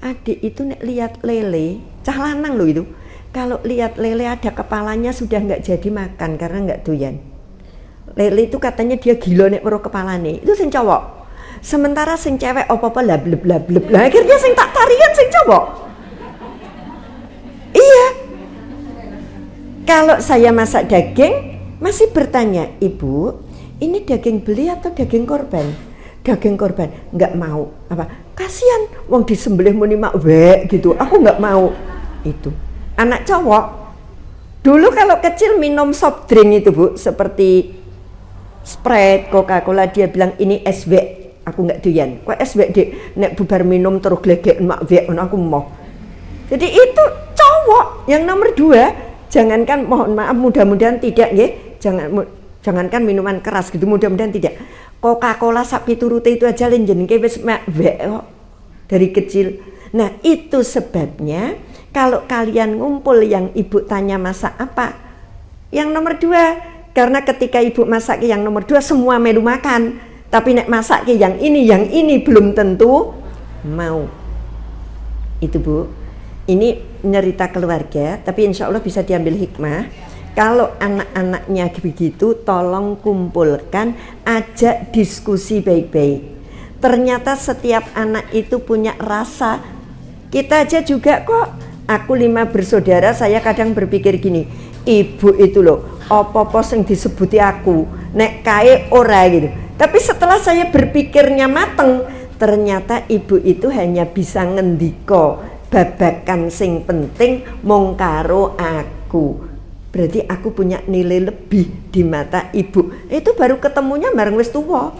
Adik itu nek lihat lele, cah lanang loh itu. Kalau lihat lele ada kepalanya sudah nggak jadi makan karena nggak doyan. Lele itu katanya dia gila nek weruh kepalane. Itu sing cowok. Sementara sing cewek apa-apa lableb. Lah akhirnya sing tak tarikan sing cowok. Iya. Kalau saya masak daging masih bertanya, "Ibu, ini daging beli atau daging korban?" Daging korban. Nggak mau. Apa? Kasihan wong disembelih muni mak wek gitu. Aku nggak mau. Itu anak cowok. Dulu kalau kecil minum soft drink itu Bu, seperti Sprite, Coca-Cola, dia bilang ini es wek. Aku nggak doyan. Kok es wek Dek? Nek bubar minum terus glegek mak wek, aku mau. Jadi itu cowok yang nomor 2. Jangankan, mohon maaf, mudah-mudahan tidak nggih. Jangankan minuman keras gitu, mudah-mudahan tidak. Coca-Cola sak piturute itu aja lenjenke wis mak wek kok dari kecil. Nah, itu sebabnya kalau kalian ngumpul yang ibu tanya masak apa? Yang nomor 2. Karena ketika ibu masak yang nomor 2 semua melu makan. Tapi nek masak yang ini belum tentu mau. Itu Bu. Ini nyerita keluarga, tapi insya Allah bisa diambil hikmah. Kalau anak-anaknya begitu, tolong kumpulkan, ajak diskusi baik-baik. Ternyata setiap anak itu punya rasa. Kita aja juga kok. Aku 5 bersaudara, saya kadang berpikir gini, ibu itu loh, apa-apa sing disebuti aku, nek kae ora gitu. Tapi setelah saya berpikirnya mateng, ternyata ibu itu hanya bisa ngendiko babakan sing penting mung karo aku. Berarti aku punya nilai lebih di mata ibu. Itu baru ketemunya bareng wis tuwa.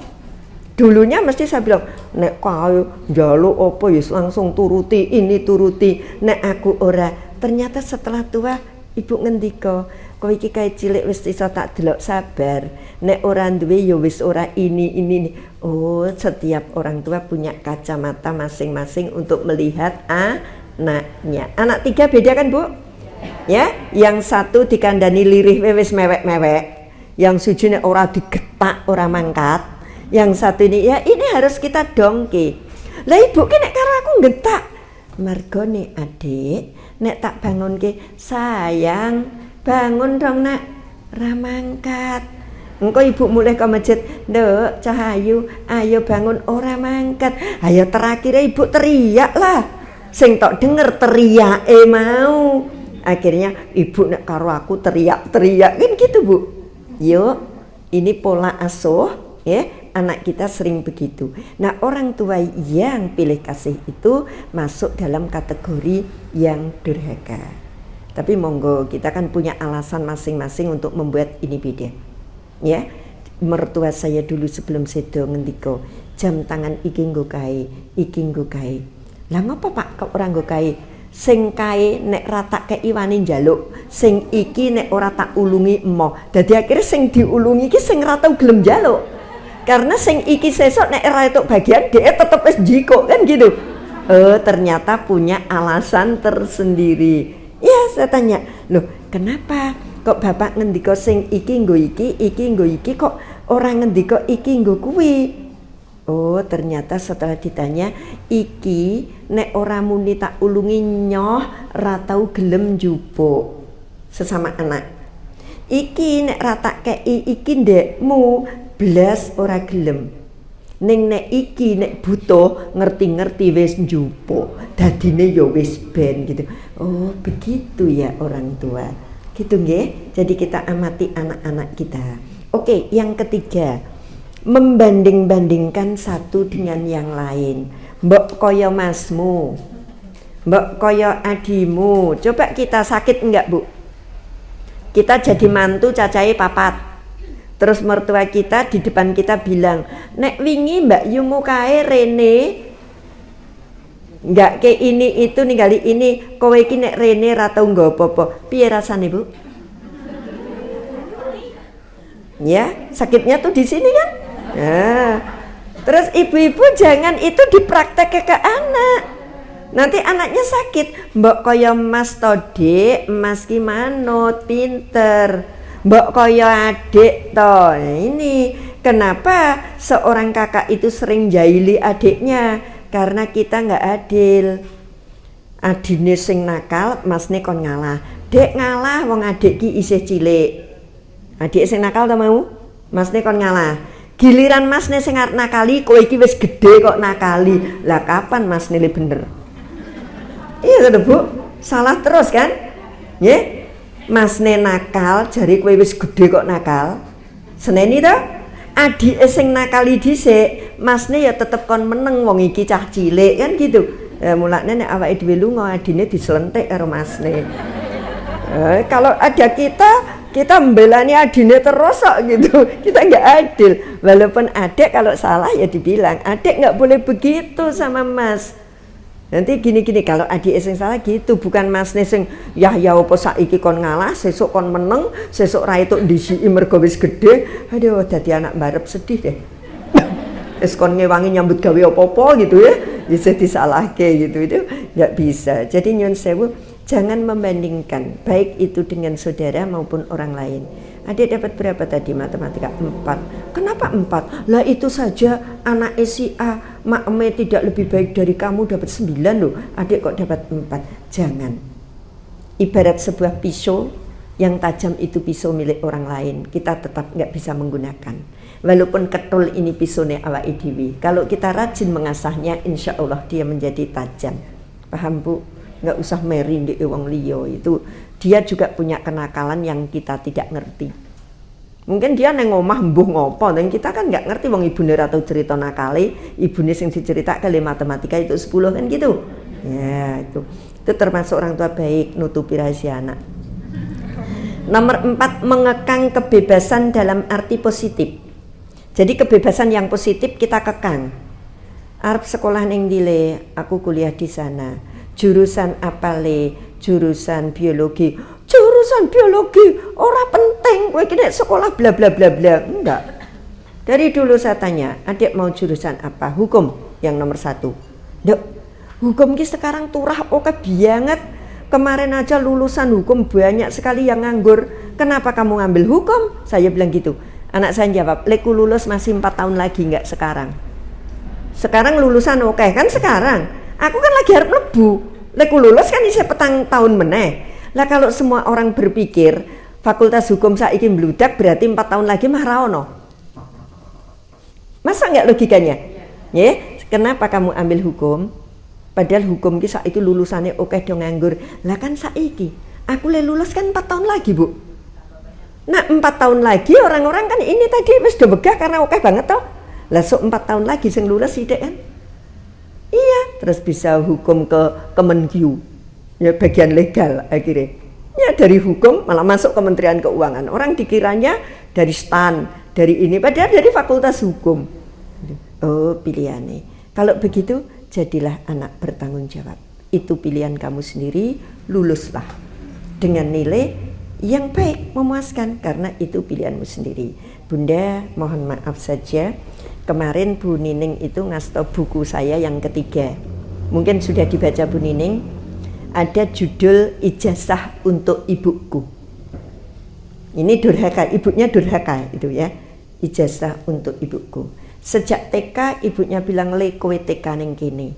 Dulunya mesti saya bilang, nek kae njaluk apa ya langsung turuti, ini turuti. Nek aku ora ternyata setelah tua ibu ngendika, kowe iki kae cilik wis iso tak delok sabar. Nek ora duwe ya wis ora ini. Oh, setiap orang tua punya kacamata masing-masing untuk melihat anaknya. Anak 3 beda kan, Bu? Ya, yang satu dikandani lirih wis mewek-mewek. Yang suju nek ora digetak, ora mangkat. Yang satu ini ya ini harus kita dongke. Lah ibu ki nek karo aku ngetak. Margone adik, nek tak bangunke, sayang, bangun dong nak, ramangkat. Engko ibu mulai ke masjid, nduk Cahayu, ayo bangun ora mangkat. Ayo terakhir ibu teriak lah. Sing tok denger teriak mau. Akhirnya ibu nek karo aku teriak-teriak kan gitu, Bu. Yuk, ini pola asuh ya. Anak kita sering begitu. Nah, orang tua yang pilih kasih itu masuk dalam kategori yang durhaka. Tapi monggo, kita kan punya alasan masing-masing untuk membuat ini beda. Ya, mertua saya dulu sebelum sedo ngendiko, jam tangan iki nggo kae. Lah ngopo Pak kok ora nggo kae? Sing kae nek rata kei wani njaluk, sing iki nek ora tak ulungi emoh. Dadi akhirnya sing diulungi iki sing ora tau gelem njaluk. Karena sing iki sesok nek ora entuk bagian dia tetep wis jiko kan gitu. Ternyata punya alasan tersendiri. Ya, saya tanya, "Loh, kenapa kok Bapak ngendika sing iki nggo iki kok orang ngendika iki nggo kuwi?" Oh, ternyata setelah ditanya, iki nek ora muni tak ulungi nyoh ra tau gelem njupuk. Sesama anak. Iki nek ra tak kei iki ndekmu belas ora gelem. Ning nek iki nek butuh ngerti-ngerti wis njupuk. Dadine ya wis ben gitu. Oh, begitu ya orang tua. Gitu nggih. Jadi kita amati anak-anak kita. Oke, yang ketiga, membanding-bandingkan satu dengan yang lain. Mbok kaya masmu, mbok kaya adimu. Coba kita sakit enggak, Bu? Kita jadi mantu cacahe 4. Terus mertua kita di depan kita bilang, "Nek wingi Mbak Yumu kae Rene enggak ke ini itu ningali ini, kowe iki nek Rene ra tau nggo apa-apa." Piye rasane, Bu? Ya, sakitnya tuh di sini kan? Nah, terus ibu-ibu jangan itu dipraktek ke anak. Nanti anaknya sakit. Mbok kaya Mas Tode, Mas ki manut, pinter. Mbok kaya adik toh. Ini kenapa seorang kakak itu sering jahili adiknya? Karena kita nggak adil. Adine sing nakal, masne kon ngalah. Dek ngalah, wong adik ki isih cilik. Adik sing nakal ta mau? Masne kon ngalah. Giliran masne sing nakali, kowe iki wis gede kok nakali. Lah kapan masne le bener? Iya kan, Bu? Salah terus kan? Nggih. Masne nakal, jari kowe wis gede kok nakal. Seneni to? Adike sing nakali dhisik, masne ya tetep kon meneng wong iki cah cilik kan gitu. Mulane nek awake dhewe lunga adine dislentik karo masne. Kalau ada kita membelani adine terus kok gitu. Kita nggak adil. Walaupun adik kalau salah ya dibilang, adik nggak boleh begitu sama mas. Nanti gini-gini, kalau adik sing salah gitu, bukan masne sing ya apa saiki kon ngalah, sesuk kon meneng, sesuk ra entuk ndisiki mergo wis gedhe. Aduh, dadi anak mbarep sedih deh. Wis kon ngewangi nyambut gawe apa-apa gitu ya, bisa disalahke gitu, itu nggak bisa. Jadi nyun sewu, jangan membandingkan baik itu dengan saudara maupun orang lain. Adik dapat berapa tadi matematika? 4. Kenapa 4? Lah itu saja anak si A, makme tidak lebih baik dari kamu dapat 9 loh. Adik kok dapat 4? Jangan. Ibarat sebuah pisau yang tajam itu pisau milik orang lain, kita tetap nggak bisa menggunakan. Walaupun ketul ini pisaunya awake dhewe. Kalau kita rajin mengasahnya, insya Allah dia menjadi tajam. Paham, Bu? Nggak usah meri di wong liya itu. Dia juga punya kenakalan yang kita tidak ngerti. Mungkin dia neng omah mbuh ngopo, dan kita kan nggak ngerti wong ibune ora tau cerita nakale, ibune sing dicerita kali matematika itu 10 kan gitu. Ya, itu termasuk orang tua baik nutupi rahasia anak. Nomor 4, mengekang kebebasan dalam arti positif. Jadi kebebasan yang positif kita kekang. Arep sekolah ning dile, aku kuliah di sana. Jurusan apa le? Jurusan biologi. Jurusan biologi ora penting, kowe iki nek sekolah bla bla bla bla. Enggak. Dari dulu saya tanya, adik mau jurusan apa? Hukum yang nomor 1. Nduk, hukum ki sekarang turah oke banget. Kemarin aja lulusan hukum banyak sekali yang nganggur. Kenapa kamu ngambil hukum? Saya bilang gitu. Anak saya jawab, leku lulus masih 4 tahun lagi, enggak sekarang. Sekarang lulusan oke kan sekarang. Aku kan lagi harap lebu. Leku lulus kan isih petang tahun meneh. Lah kalau semua orang berpikir fakultas hukum saiki mbludak berarti 4 tahun lagi mah ra ono. Masa enggak logikanya? Ya, kenapa kamu ambil hukum? Padahal hukum ki saiki lulusannya oke do nganggur. Lah kan saiki aku lulus kan 4 tahun lagi, Bu. Nah, 4 tahun lagi orang-orang kan ini tadi wis do begah karena oke banget toh. Lah sok 4 tahun lagi sing lulus sithik kan? Iya, terus bisa hukum ke Kemenkyu. Ya bagian legal akhirnya. Ya dari hukum malah masuk Kementerian Keuangan. Orang dikiranya dari STAN, dari ini padahal dari Fakultas Hukum. Oh, pilihannya. Kalau begitu jadilah anak bertanggung jawab. Itu pilihan kamu sendiri, luluslah dengan nilai yang baik, memuaskan karena itu pilihanmu sendiri. Bunda, mohon maaf saja. Kemarin Bu Nining itu ngasih tau buku saya yang ketiga. Mungkin sudah dibaca Bu Nining. Ada judul Ijazah untuk Ibuku. Ini durhaka, ibunya durhaka itu ya. Ijazah untuk ibuku. Sejak TK ibunya bilang le kowe TK ning kene.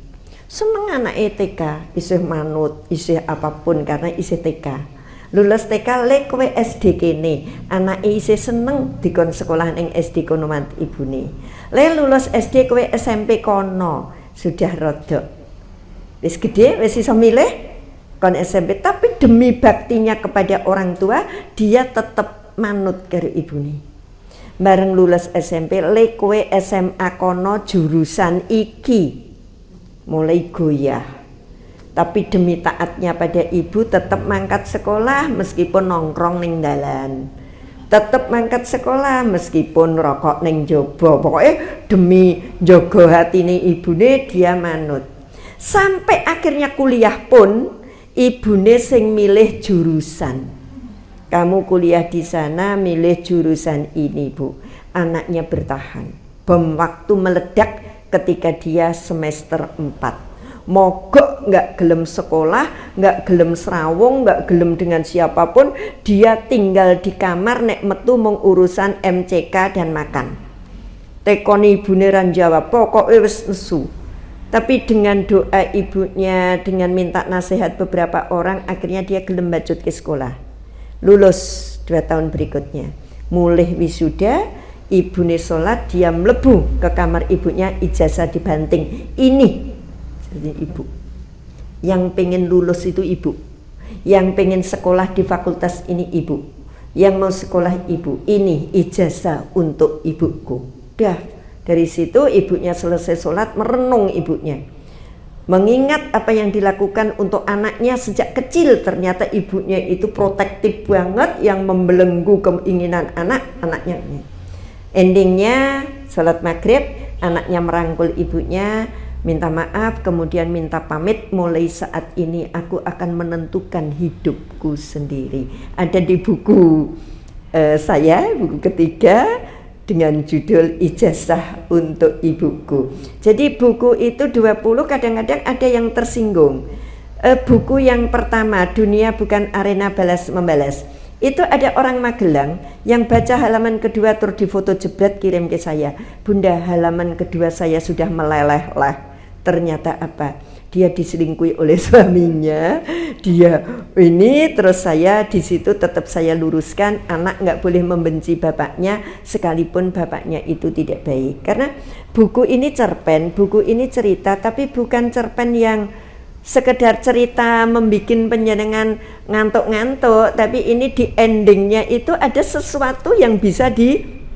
Seneng anak TK, isih manut, isih apapun karena isih TK. Lulus TK le kowe SD kene. Anake isih seneng dikon sekolah ning SD kono mantu ibune. Le lulus SD kowe SMP kono. Sudah rodok. Wis gede, wis iso milih kon SMP, tapi demi baktinya kepada orang tua dia tetap manut karo ibune. Bareng lulus SMP le kowe SMA kono jurusan iki. Mulai goyah. Tapi demi taatnya pada ibu tetap mangkat sekolah meskipun nongkrong ning dalan. Tetap mangkat sekolah meskipun rokok ning jaba. Pokoknya demi jaga hatine ibune dia manut. Sampai akhirnya kuliah pun ibune sing milih jurusan. Kamu kuliah di sana milih jurusan ini, Bu. Anaknya bertahan. Bom waktu meledak ketika dia semester 4. Mogok nggak gelem sekolah, nggak gelem serawung, nggak gelem dengan siapapun. Dia tinggal di kamar nek metu mung urusan MCK dan makan. Tekoni ibune ran jawab, pokoke wis nesu. Tapi dengan doa ibunya, dengan minta nasihat beberapa orang, akhirnya dia gelem bacut ke sekolah. Lulus 2 tahun berikutnya. Mulih wisuda, ibune sholat, dia mlebu ke kamar ibunya, ijazah dibanting. Ini ibu. Yang pengen lulus itu ibu. Yang pengen sekolah di fakultas ini ibu. Yang mau sekolah ibu. Ini ijazah untuk ibuku. Dah. Dari situ ibunya selesai sholat merenung ibunya. Mengingat apa yang dilakukan untuk anaknya sejak kecil. Ternyata ibunya itu protektif banget yang membelenggu keinginan anaknya. Endingnya sholat maghrib anaknya merangkul ibunya. Minta maaf kemudian minta pamit. Mulai saat ini aku akan menentukan hidupku sendiri. Ada di buku saya, buku ketiga. Dengan judul Ijazah untuk Ibuku. Jadi buku itu 20 kadang-kadang ada yang tersinggung. Buku yang pertama, Dunia Bukan Arena Balas Membalas. Itu ada orang Magelang yang baca halaman kedua terus difoto jebret kirim ke saya. Bunda, halaman kedua saya sudah meleleh-leh. Ternyata apa? Dia diselingkuhi oleh suaminya. Dia ini terus saya di situ tetap saya luruskan, anak nggak boleh membenci bapaknya sekalipun bapaknya itu tidak baik. Karena buku ini cerpen, buku ini cerita, tapi bukan cerpen yang sekedar cerita membikin penjenengan ngantuk-ngantuk, tapi ini di endingnya itu ada sesuatu yang bisa diambil.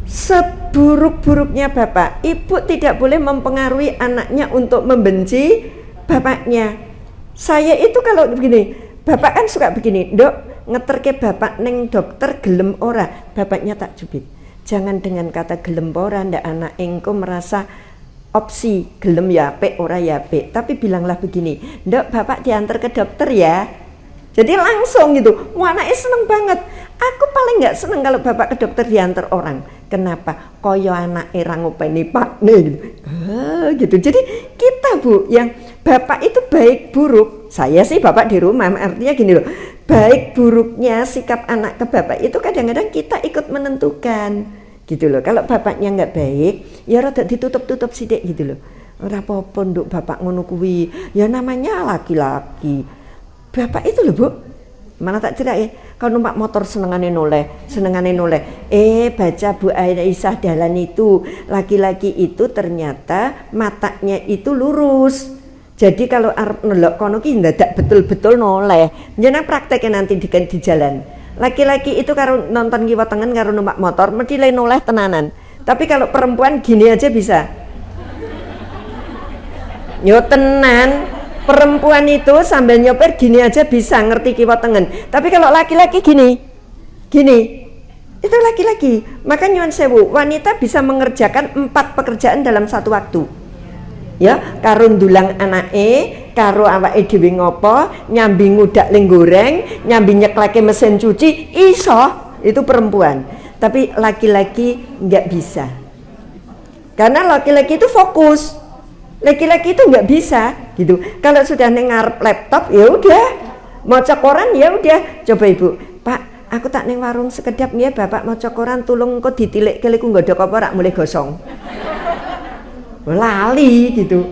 Seburuk-buruknya bapak, ibu tidak boleh mempengaruhi anaknya untuk membenci bapaknya. Saya itu kalau begini, bapak kan suka begini, Dok, ngeterke bapak neng dokter gelem ora, bapaknya tak jubit. Jangan dengan kata gelem ora ndak anak engko merasa opsi gelem ya apik ora ya apik, tapi bilanglah begini, ndak bapak diantar ke dokter ya. Jadi langsung gitu, wah anaknya seneng banget. Aku paling nggak seneng kalau bapak ke dokter diantar orang. Kenapa? Koyo anaknya rangopeni pak nih gitu. Gitu. Jadi kita Bu, yang bapak itu baik buruk. Saya sih bapak di rumah, artinya gini loh. Baik buruknya sikap anak ke bapak itu kadang-kadang kita ikut menentukan. Gitu loh. Kalau bapaknya nggak baik, ya rada ditutup-tutup sidik gitu loh. Ora apa-apa nduk bapak ngono kuwi. Ya namanya laki-laki. Bapak itu loh Bu, mana tak cerak ya, kalau numpak motor senengane noleh. Baca Bu Aisyah Dahlan itu, laki-laki itu ternyata matanya itu lurus. Jadi kalau arep nelok kono ki ndadak betul-betul noleh. Jeneng prakteknya nanti di jalan. Laki-laki itu karo nonton kiwa tengen karo numpak motor mesti le noleh tenanan. Tapi kalau perempuan gini aja bisa. Yo tenan. Perempuan itu sambil nyopir gini aja bisa ngerti kiwa tengen. Tapi kalau laki-laki gini, itu laki-laki. Maka nyuwun sewu, wanita bisa mengerjakan 4 pekerjaan dalam satu waktu. Ya, karo ndulang anake, karo awake dhewe ngopo, nyambi ngudak ling goreng, nyambi nyekleke mesin cuci, iso, itu perempuan. Tapi laki-laki nggak bisa. Karena laki-laki itu fokus. Laki-laki itu nggak bisa gitu. Kalau sudah ngarep laptop ya udah, maca koran ya udah. Coba Ibu, Pak, aku tak neng warung sekedap ya bapak maca koran tulung kok ditilik keliku nggodhok apa rak mulai gosong. Lali gitu.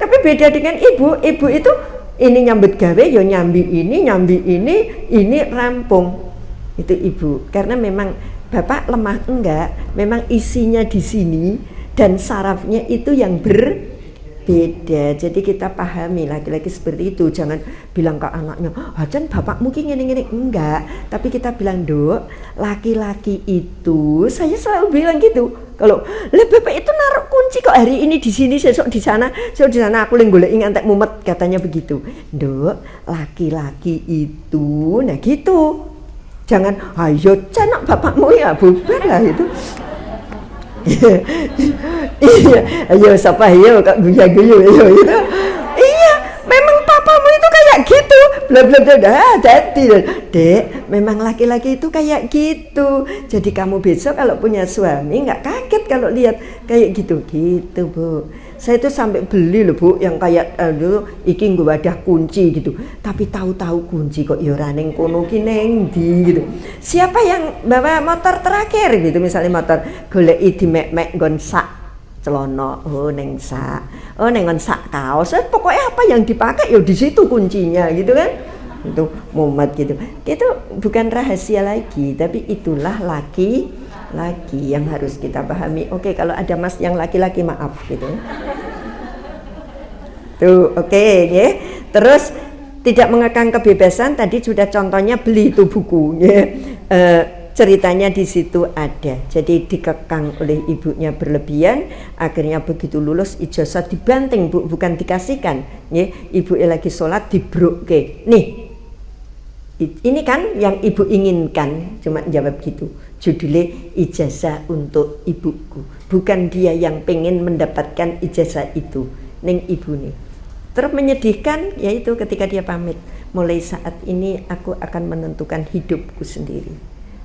Tapi beda dengan ibu itu ini nyambut gawe ya nyambi ini rampung. Itu Ibu. Karena memang bapak lemah enggak, memang isinya di sini dan sarafnya itu yang beda. Jadi kita pahami laki-laki seperti itu. Jangan bilang ke anaknya, "Hajan bapak mungkin ngene-ngene." Enggak, tapi kita bilang, "Dok, laki-laki itu," saya selalu bilang gitu. Kalau, "Lah bapak itu naruh kunci kok hari ini di sini, besok di sana aku lagi goleki ngantek mumet," katanya begitu. "Dok, laki-laki itu," nah gitu. Jangan, "Ayo canak bapakmu ya, bubar lah itu." Iya, ayo siapa ayo kok guya-guyu ayo itu. Iya, memang papamu itu kayak gitu. Bla bla bla. Jadi, Dek, memang laki-laki itu kayak gitu. Jadi kamu besok kalau punya suami nggak kaget kalau lihat kayak gitu Bu. Saya itu sampai beli loh Bu yang kayak iki nggo wadah kunci gitu. Tapi tahu-tahu kunci kok ya ora ning kono ki ning ndi gitu. Siapa yang bawa motor terakhir gitu, misalnya motor goleki di mek-mek nggon sak celana, oh ning sak. Oh ning nggon sak kaos. Pokoknya apa yang dipakai ya di situ kuncinya gitu kan. Itu mumet gitu. Itu bukan rahasia lagi, tapi itulah laki yang harus kita pahami. Oke, kalau ada Mas yang laki-laki maaf gitu. Tuh, oke ya. Terus tidak mengekang kebebasan, tadi sudah contohnya beli itu buku ya. Ceritanya di situ ada. Jadi dikekang oleh ibunya berlebihan, akhirnya begitu lulus ijazah dibanting Bu, bukan dikasihkan ya. Ibu lagi sholat dibroke. Nih. Ini kan yang ibu inginkan, cuma jawab gitu. Judulnya ijazah untuk ibuku. Bukan dia yang pengen mendapatkan ijazah itu. Neng ibu nih. Terus menyedihkan yaitu ketika dia pamit. Mulai saat ini aku akan menentukan hidupku sendiri.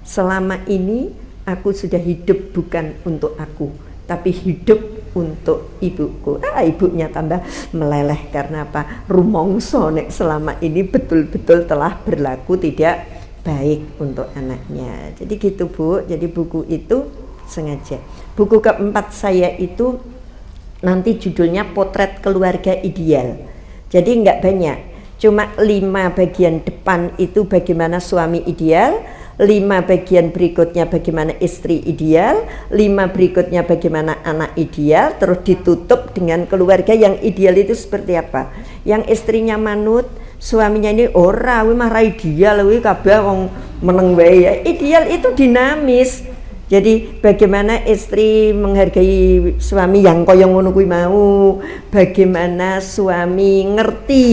Selama ini aku sudah hidup bukan untuk aku, tapi hidup untuk ibuku. Ibunya tambah meleleh karena apa? Rumongso nek selama ini betul-betul telah berlaku tidak baik untuk anaknya. Jadi gitu Bu. Jadi buku itu sengaja. Buku keempat saya itu nanti judulnya Potret Keluarga Ideal. Jadi enggak banyak. Cuma 5 bagian depan itu bagaimana suami ideal, 5 bagian berikutnya bagaimana istri ideal, 5 berikutnya bagaimana anak ideal, terus ditutup dengan keluarga yang ideal itu seperti apa. Yang istrinya manut, suaminya ini ora kuwi mah ra ideal kuwi kabeh wong meneng wae. Ideal itu dinamis. Jadi bagaimana istri menghargai suami yang kaya ngono kuwi mau, bagaimana suami ngerti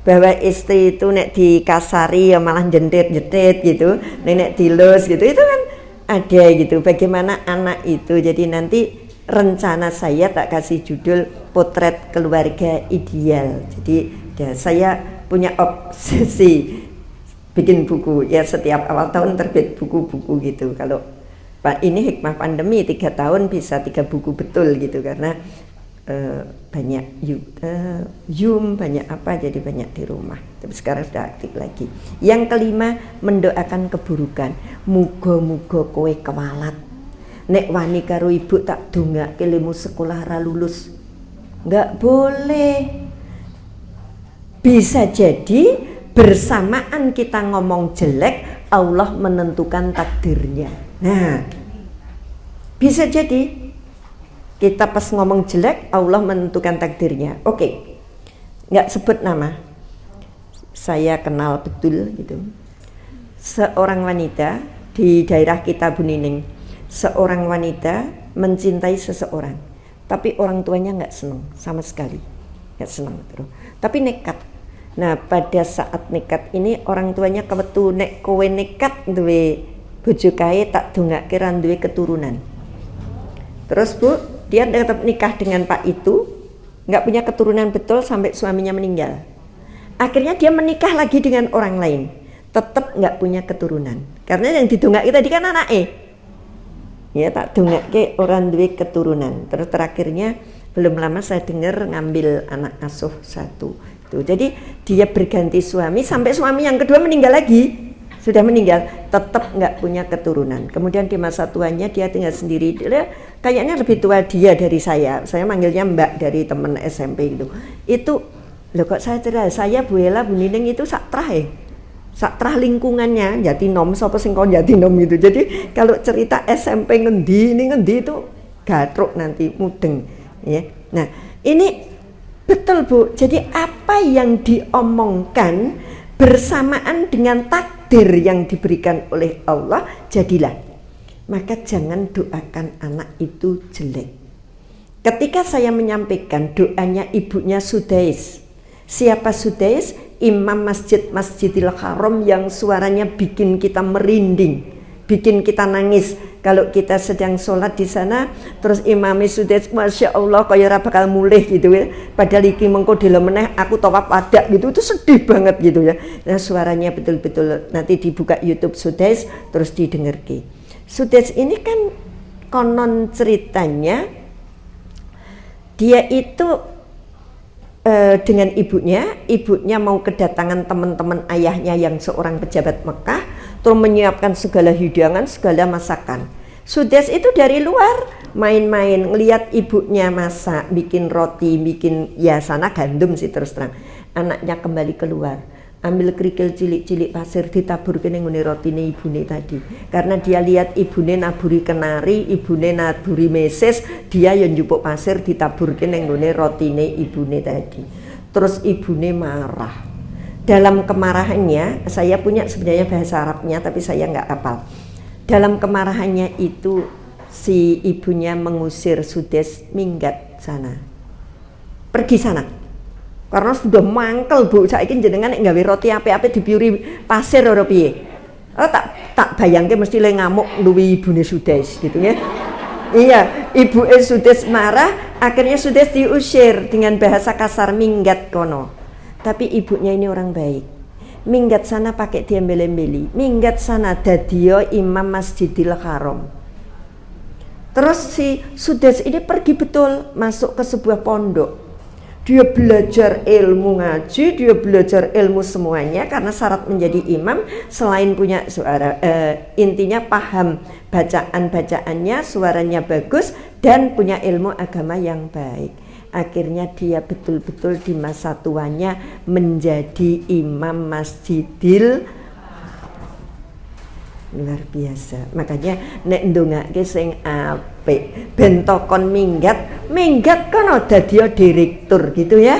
bahwa istri itu nek dikasari ya malah jendet-jendet gitu, nek dilus gitu, itu kan ada gitu. Bagaimana anak itu, jadi nanti rencana saya tak kasih judul Potret Keluarga Ideal. Jadi ya, saya punya obsesi bikin buku ya, setiap awal tahun terbit buku-buku gitu. Kalau Pak ini hikmah pandemi 3 tahun bisa 3 buku betul gitu, karena banyak Zoom, banyak apa, jadi banyak di rumah. Tapi sekarang sudah aktif lagi. Yang kelima, mendoakan keburukan. Muga-muga kowe kewalat. Nek wani karo ibu tak dongake lemu sekolah ra lulus. Enggak boleh. Bisa jadi bersamaan kita ngomong jelek, Allah menentukan takdirnya. Nah, bisa jadi kita pas ngomong jelek, Allah menentukan takdirnya. Oke, nggak sebut nama, saya kenal betul gitu. Seorang wanita di daerah kita Bunining, seorang wanita mencintai seseorang, tapi orang tuanya nggak senang sama sekali, nggak senang terus. Tapi nekat. Nah, pada saat nekat ini orang tuanya kebetu nek kowe nekat duwe bojo kae tak dongake ra duwe keturunan. Terus Bu, dia tetap nikah dengan Pak itu, nggak punya keturunan betul sampai suaminya meninggal. Akhirnya dia menikah lagi dengan orang lain, tetap nggak punya keturunan. Karena yang didongake tadi kan anaknya. Ya tak dongake orang duwe keturunan. Terus terakhirnya belum lama saya dengar ngambil anak asuh 1. Tuh, jadi dia berganti suami sampai suami yang kedua meninggal lagi. Sudah meninggal, tetap nggak punya keturunan. Kemudian di masa tuanya dia tinggal sendiri. Dia kayaknya lebih tua dia dari saya. Saya manggilnya Mbak dari teman SMP gitu. Itu loh kok saya cerita, saya Bu Ella Bunining itu saktrah ya. Saktrah lingkungannya Jatinom, sapa sing kon Jatinom gitu. Jadi kalau cerita SMP ngendi itu gatruk nanti mudeng ya. Nah, ini betul Bu. Jadi apa yang diomongkan bersamaan dengan takdir yang diberikan oleh Allah, jadilah. Maka jangan doakan anak itu jelek. Ketika saya menyampaikan doanya ibunya Sudais. Siapa Sudais? Imam Masjidil Haram yang suaranya bikin kita merinding, bikin kita nangis. Kalau kita sedang sholat di sana, terus imami Sudais, Masya Allah, kaya ora bakal mulih gitu ya. Padahal iki mengko dilemeneh aku tawaf ada gitu, itu sedih banget gitu ya. Nah suaranya betul-betul nanti dibuka YouTube Sudais, terus didengarke. Sudais ini kan konon ceritanya dia itu dengan ibunya mau kedatangan teman-teman ayahnya yang seorang pejabat Mekah, terus menyiapkan segala hidangan, segala masakan. Sudais itu dari luar main-main, ngelihat ibunya masak, bikin roti, bikin ya sana gandum sih terus terang. Anaknya kembali keluar, ambil kerikil cilik-cilik pasir ditaburke ning ngene rotine ibune tadi. Karena dia lihat ibune naburi kenari, ibune naburi meses, dia yang njupuk pasir ditaburke ning ngene rotine ibune tadi. Terus ibune marah. Dalam kemarahannya, saya punya sebenarnya bahasa Arabnya tapi saya nggak hafal. Dalam kemarahannya itu si ibunya mengusir Sudais minggat sana. Pergi sana. Karena sudah mangkel Bu, saiki jenengan nek gawe roti apik-apik dipiuri pasir ora piye. Tak bayangke mesti le ngamuk luwi ibune Sudais gitu ya. Iya, ibu Sudais marah, akhirnya Sudais diusir dengan bahasa kasar, minggat kono. Tapi ibunya ini orang baik. Minggat sana pakai diembel-embeli. Minggat sana dadiyo Imam Masjidil Haram. Terus si Sudais ini pergi betul masuk ke sebuah pondok. Dia belajar ilmu ngaji, dia belajar ilmu semuanya karena syarat menjadi imam selain punya suara, intinya paham bacaan-bacaannya, suaranya bagus dan punya ilmu agama yang baik. Akhirnya dia betul-betul di masa tuanya menjadi imam Masjidil luar biasa. Makanya nek ndongake sing apik ben tokon minggat kono dadi direktur gitu ya.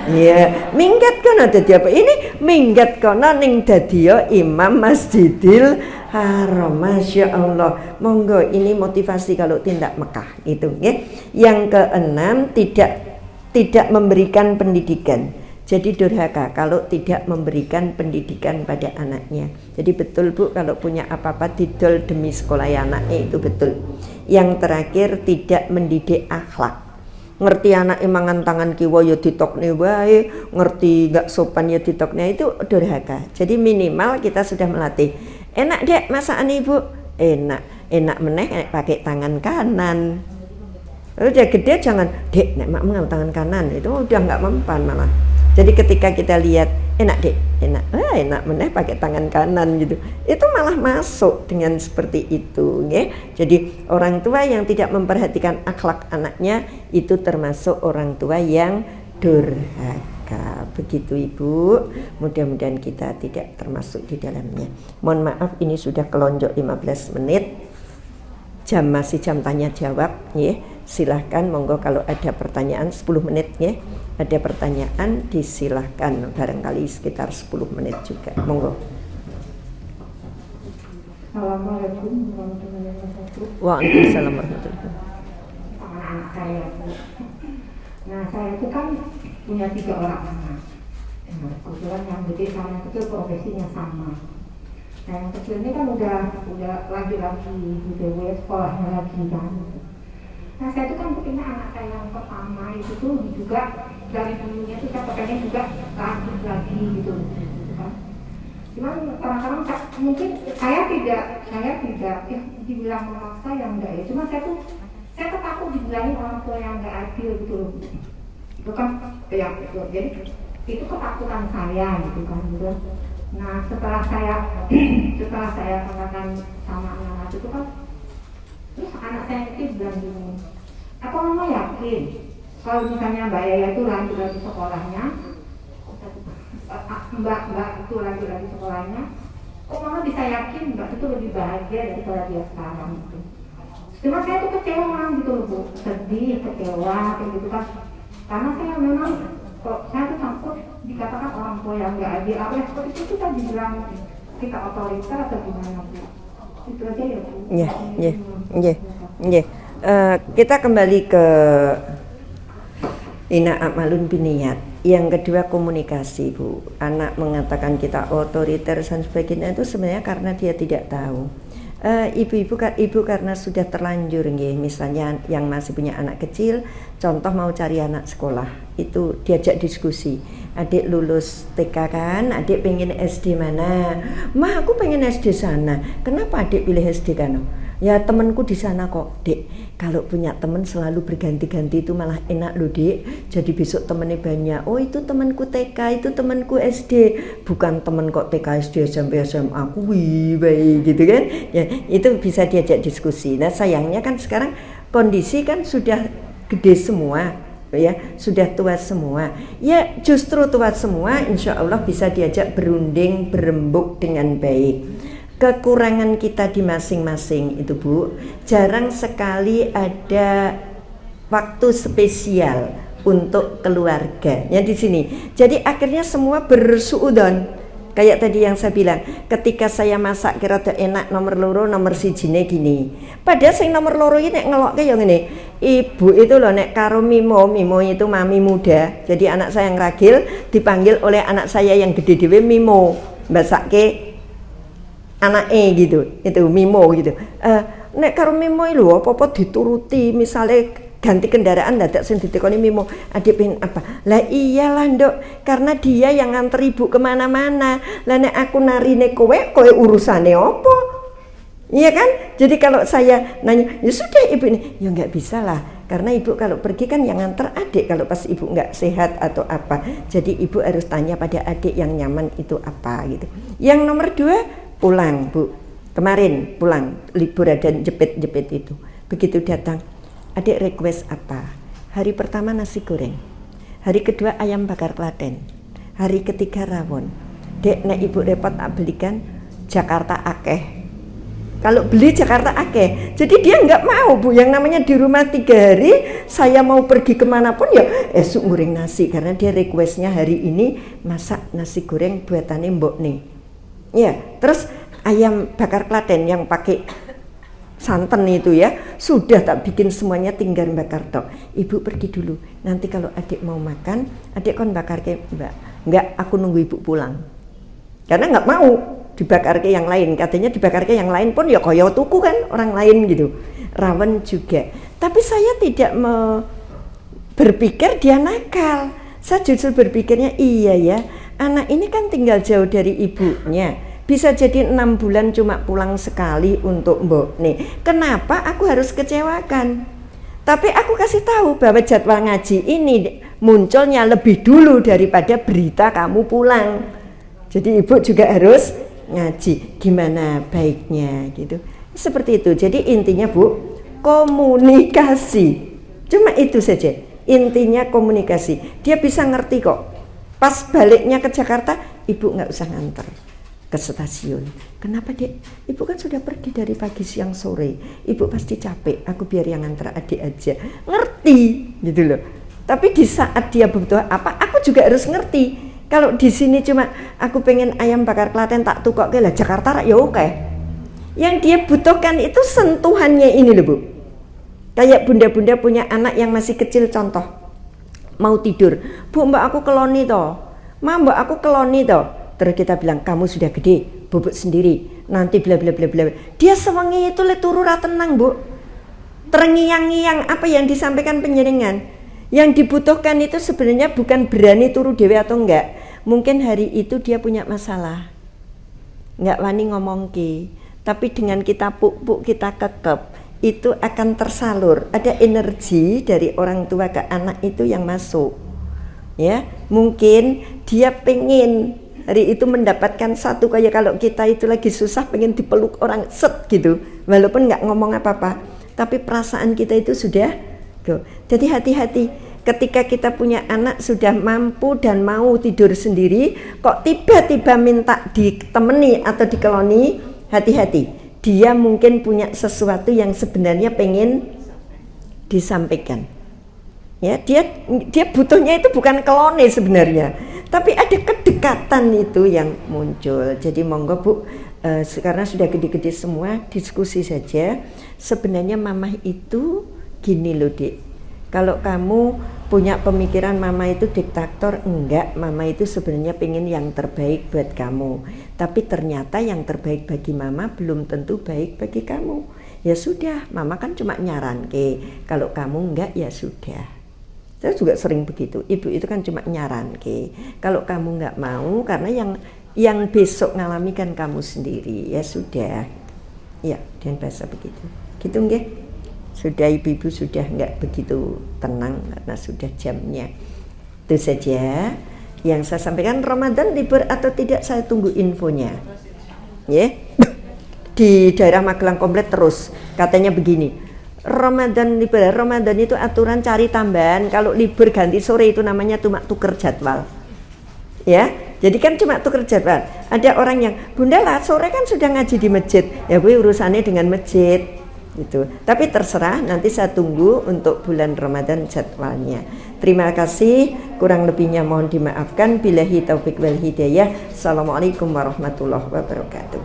Iya, minggat kono dadi apa? Ini minggat kono ning dadi Imam Masjidil Haram. Masya Allah. Monggo ini motivasi kalau tindak Mekah itu nggih. Yang keenam, tidak memberikan pendidikan. Jadi durhaka kalau tidak memberikan pendidikan pada anaknya. Jadi betul Bu, kalau punya apa-apa didol demi sekolah anaknya itu betul. Yang terakhir tidak mendidik akhlak. Ngerti anak mangan tangan kiwa ya ditokne wae, ngerti gak sopan ya ditokne, itu durhaka. Jadi minimal kita sudah melatih. Enak Dek masakan Ibu? Enak meneh pakai tangan kanan. Udah gede jangan Dek nek mak mengang tangan kanan, itu udah nggak mempan malah. Jadi ketika kita lihat enak Dek, enak meneh pakai tangan kanan gitu, itu malah masuk dengan seperti itu, ya. Jadi orang tua yang tidak memperhatikan akhlak anaknya itu termasuk orang tua yang durhaka. Begitu Ibu, mudah-mudahan kita tidak termasuk di dalamnya. Mohon maaf ini sudah kelonjok 15 menit. Masih jam tanya jawab, ya. Silahkan monggo kalau ada pertanyaan 10 menit, ya. Ada pertanyaan disilahkan, barangkali sekitar 10 menit juga, monggo.
Assalamualaikum warahmatullahi wabarakatuh.
Waalaikumsalam warahmatullahi wabarakatuh.
Anak saya, nah saya itu kan punya 3 orang anak. Kebetulan yang gede sama yang kecil profesinya sama. Nah yang kecil ini kan udah lagi di DW sekolahnya lagi kan. Nah saya itu kan pengennya anak saya yang pertama itu tuh juga dari dulunya tuh saya pengennya juga lanjut lagi gitu kan. Cuman kadang-kadang mungkin saya tidak ya dibilang memaksa yang enggak ya. Cuma saya takut dibilangin orang tua yang enggak adil gitu loh. Itu kan ya itu. Jadi itu ketakutan saya gitu kan gitu. Nah setelah saya katakan sama anak itu kan, terus anak saya itu bilang gini, apa mama yakin kalau misalnya Mbak Yaya itu lanjut lagi sekolahnya, Mbak itu lanjut lagi sekolahnya, kok mama bisa yakin Mbak itu lebih bahagia daripada dia sekarang gitu. Cuma saya tuh kecewa gitu loh Bu, sedih, kecewa kayak gitu kan, karena saya memang kok saya tuh takut dikatakan orang tua yang nggak adil, apa seperti itu kita dibilang kita otoriter atau gimana Bu? Itu aja ya Bu.
Iya. Kita kembali ke Ina Amalun biniyat. Yang kedua komunikasi Bu. Anak mengatakan kita otoriter dan sebagainya itu sebenarnya karena dia tidak tahu. Ibu karena sudah terlanjur nggih, misalnya yang masih punya anak kecil, contoh mau cari anak sekolah, itu diajak diskusi. Adik lulus TK kan, adik pengen SD mana? Mah aku pengen SD sana. Kenapa adik pilih SD kan? Ya temanku di sana kok, Dek. Kalau punya teman selalu berganti-ganti itu malah enak loh, Dek. Jadi besok temennya banyak. Oh itu temanku TK, itu temanku SD. Bukan teman kok TK, SD, SMP, SMA aku baik gitu kan. Ya itu bisa diajak diskusi. Nah sayangnya kan sekarang kondisi kan sudah gede semua. Ya sudah tua semua. Ya justru tua semua insya Allah bisa diajak berunding, berembuk dengan baik. Kekurangan kita di masing-masing itu Bu, jarang sekali ada waktu spesial untuk keluarga ya di sini. Jadi akhirnya semua bersuudon. Kayak tadi yang saya bilang, ketika saya masak kira enak nomor loro, nomor sijine gini. Padahal sing nomor loro ini ngelokke yang ini. Ibu itu loh nek karo Mimo itu mami muda. Jadi anak saya yang ragil dipanggil oleh anak saya yang gede dhewe Mimo. Mbasake anak gitu, itu Mimo gitu. Nek karo Mimo lho apa-apa dituruti, misalnya ganti kendaraan dadak sing ditekoni Mimo, adik pengen apa? Lah iyalah Nduk, karena dia yang nganter ibu kemana-mana. Lah nek aku narine kowe urusane apa? Iya kan? Jadi kalau saya nanya, ya sudah ibu ini, ya nggak bisa lah. Karena ibu kalau pergi kan yang nganter adik kalau pas ibu nggak sehat atau apa. Jadi ibu harus tanya pada adik yang nyaman itu apa gitu. Yang nomor 2, pulang Bu. Kemarin pulang, libur ada jepit-jepit itu. Begitu datang, adik request apa? Hari pertama nasi goreng, hari kedua ayam bakar Klaten, hari ketiga rawon. Dek, nek ibu repot tak belikan Jakarta akeh. Kalau beli Jakarta akeh, jadi dia nggak mau Bu. Yang namanya di rumah 3 hari, saya mau pergi kemanapun ya esuk goreng nasi. Karena dia requestnya hari ini masak nasi goreng buatannya mbok nih. Ya, terus ayam bakar Klaten yang pakai santan itu ya, sudah tak bikin semuanya tinggal bakar tok. Ibu pergi dulu, nanti kalau adik mau makan, adik kon bakar ke mbak. Enggak, aku nunggu ibu pulang. Karena nggak mau dibakar ke yang lain, katanya dibakar ke yang lain pun ya koyo tuku kan orang lain gitu. Rawan juga. Tapi saya tidak berpikir dia nakal. Saya justru berpikirnya iya ya, anak ini kan tinggal jauh dari ibunya. Bisa jadi 6 bulan cuma pulang sekali untuk mbok nih. Kenapa aku harus kecewakan? Tapi aku kasih tahu bahwa jadwal ngaji ini munculnya lebih dulu daripada berita kamu pulang. Jadi ibu juga harus ngaji. Gimana baiknya gitu. Seperti itu. Jadi intinya Bu, komunikasi. Cuma itu saja. Intinya komunikasi. Dia bisa ngerti kok. Pas baliknya ke Jakarta, ibu nggak usah nganter ke stasiun. Kenapa Dek? Ibu kan sudah pergi dari pagi siang sore. Ibu pasti capek. Aku biar yang nganter adik aja. Ngerti gitu loh. Tapi di saat dia butuh apa, aku juga harus ngerti. Kalau di sini cuma aku pengen ayam bakar Klaten tak tukok ke lah Jakarta ya oke. Yang dia butuhkan itu sentuhannya ini loh Bu. Kayak bunda-bunda punya anak yang masih kecil contoh. Mau tidur. Bu, mbak aku keloni toh. Ma, mbak aku keloni toh. Terus kita bilang, kamu sudah gede, bobot sendiri, nanti bla bla bla bla. Dia sewengi itu le turu ra tenang Bu. Terngiang-ngiang apa yang disampaikan penjaringan. Yang dibutuhkan itu sebenarnya bukan berani turu dewe atau enggak. Mungkin hari itu dia punya masalah. Enggak wani ngomong ke. Tapi dengan kita puk-puk, kita kekep, itu akan tersalur. Ada energi dari orang tua ke anak itu yang masuk. Ya, mungkin dia pengen hari itu mendapatkan satu, kayak kalau kita itu lagi susah pengen dipeluk orang set gitu, walaupun nggak ngomong apa-apa, tapi perasaan kita itu sudah go. Jadi hati-hati ketika kita punya anak sudah mampu dan mau tidur sendiri, kok tiba-tiba minta ditemani atau dikeloni, hati-hati. Dia mungkin punya sesuatu yang sebenarnya pengen disampaikan. Ya, dia butuhnya itu bukan kelone sebenarnya, tapi ada kedekatan itu yang muncul. Jadi monggo Bu, karena sudah gede-gede semua, diskusi saja. Sebenarnya mamah itu gini loh Dik, kalau kamu punya pemikiran mama itu diktator, enggak, mama itu sebenarnya pengen yang terbaik buat kamu. Tapi ternyata yang terbaik bagi mama belum tentu baik bagi kamu. Ya sudah, mama kan cuma nyaran ke, kalau kamu enggak ya sudah. Saya juga sering begitu, ibu itu kan cuma nyaran ke, kalau kamu nggak mau karena yang besok ngalami kan kamu sendiri, ya sudah, ya dan bahasa begitu, gitu nggih. Sudah ibu-ibu sudah nggak begitu tenang karena sudah jamnya. Itu saja yang saya sampaikan. Ramadan libur atau tidak saya tunggu infonya, ya. Di daerah Magelang komplit terus katanya begini. Ramadan libur, Ramadan itu aturan cari tambahan. Kalau libur ganti sore itu namanya cuma tuker jadwal. Ya, jadi kan cuma tuker jadwal. Ada orang yang, Bunda lah sore kan sudah ngaji di masjid. Ya gue urusannya dengan masjid gitu. Tapi terserah, nanti saya tunggu untuk bulan Ramadan jadwalnya. Terima kasih, kurang lebihnya mohon dimaafkan. Billahi taufik wal hidayah. Assalamualaikum warahmatullahi wabarakatuh.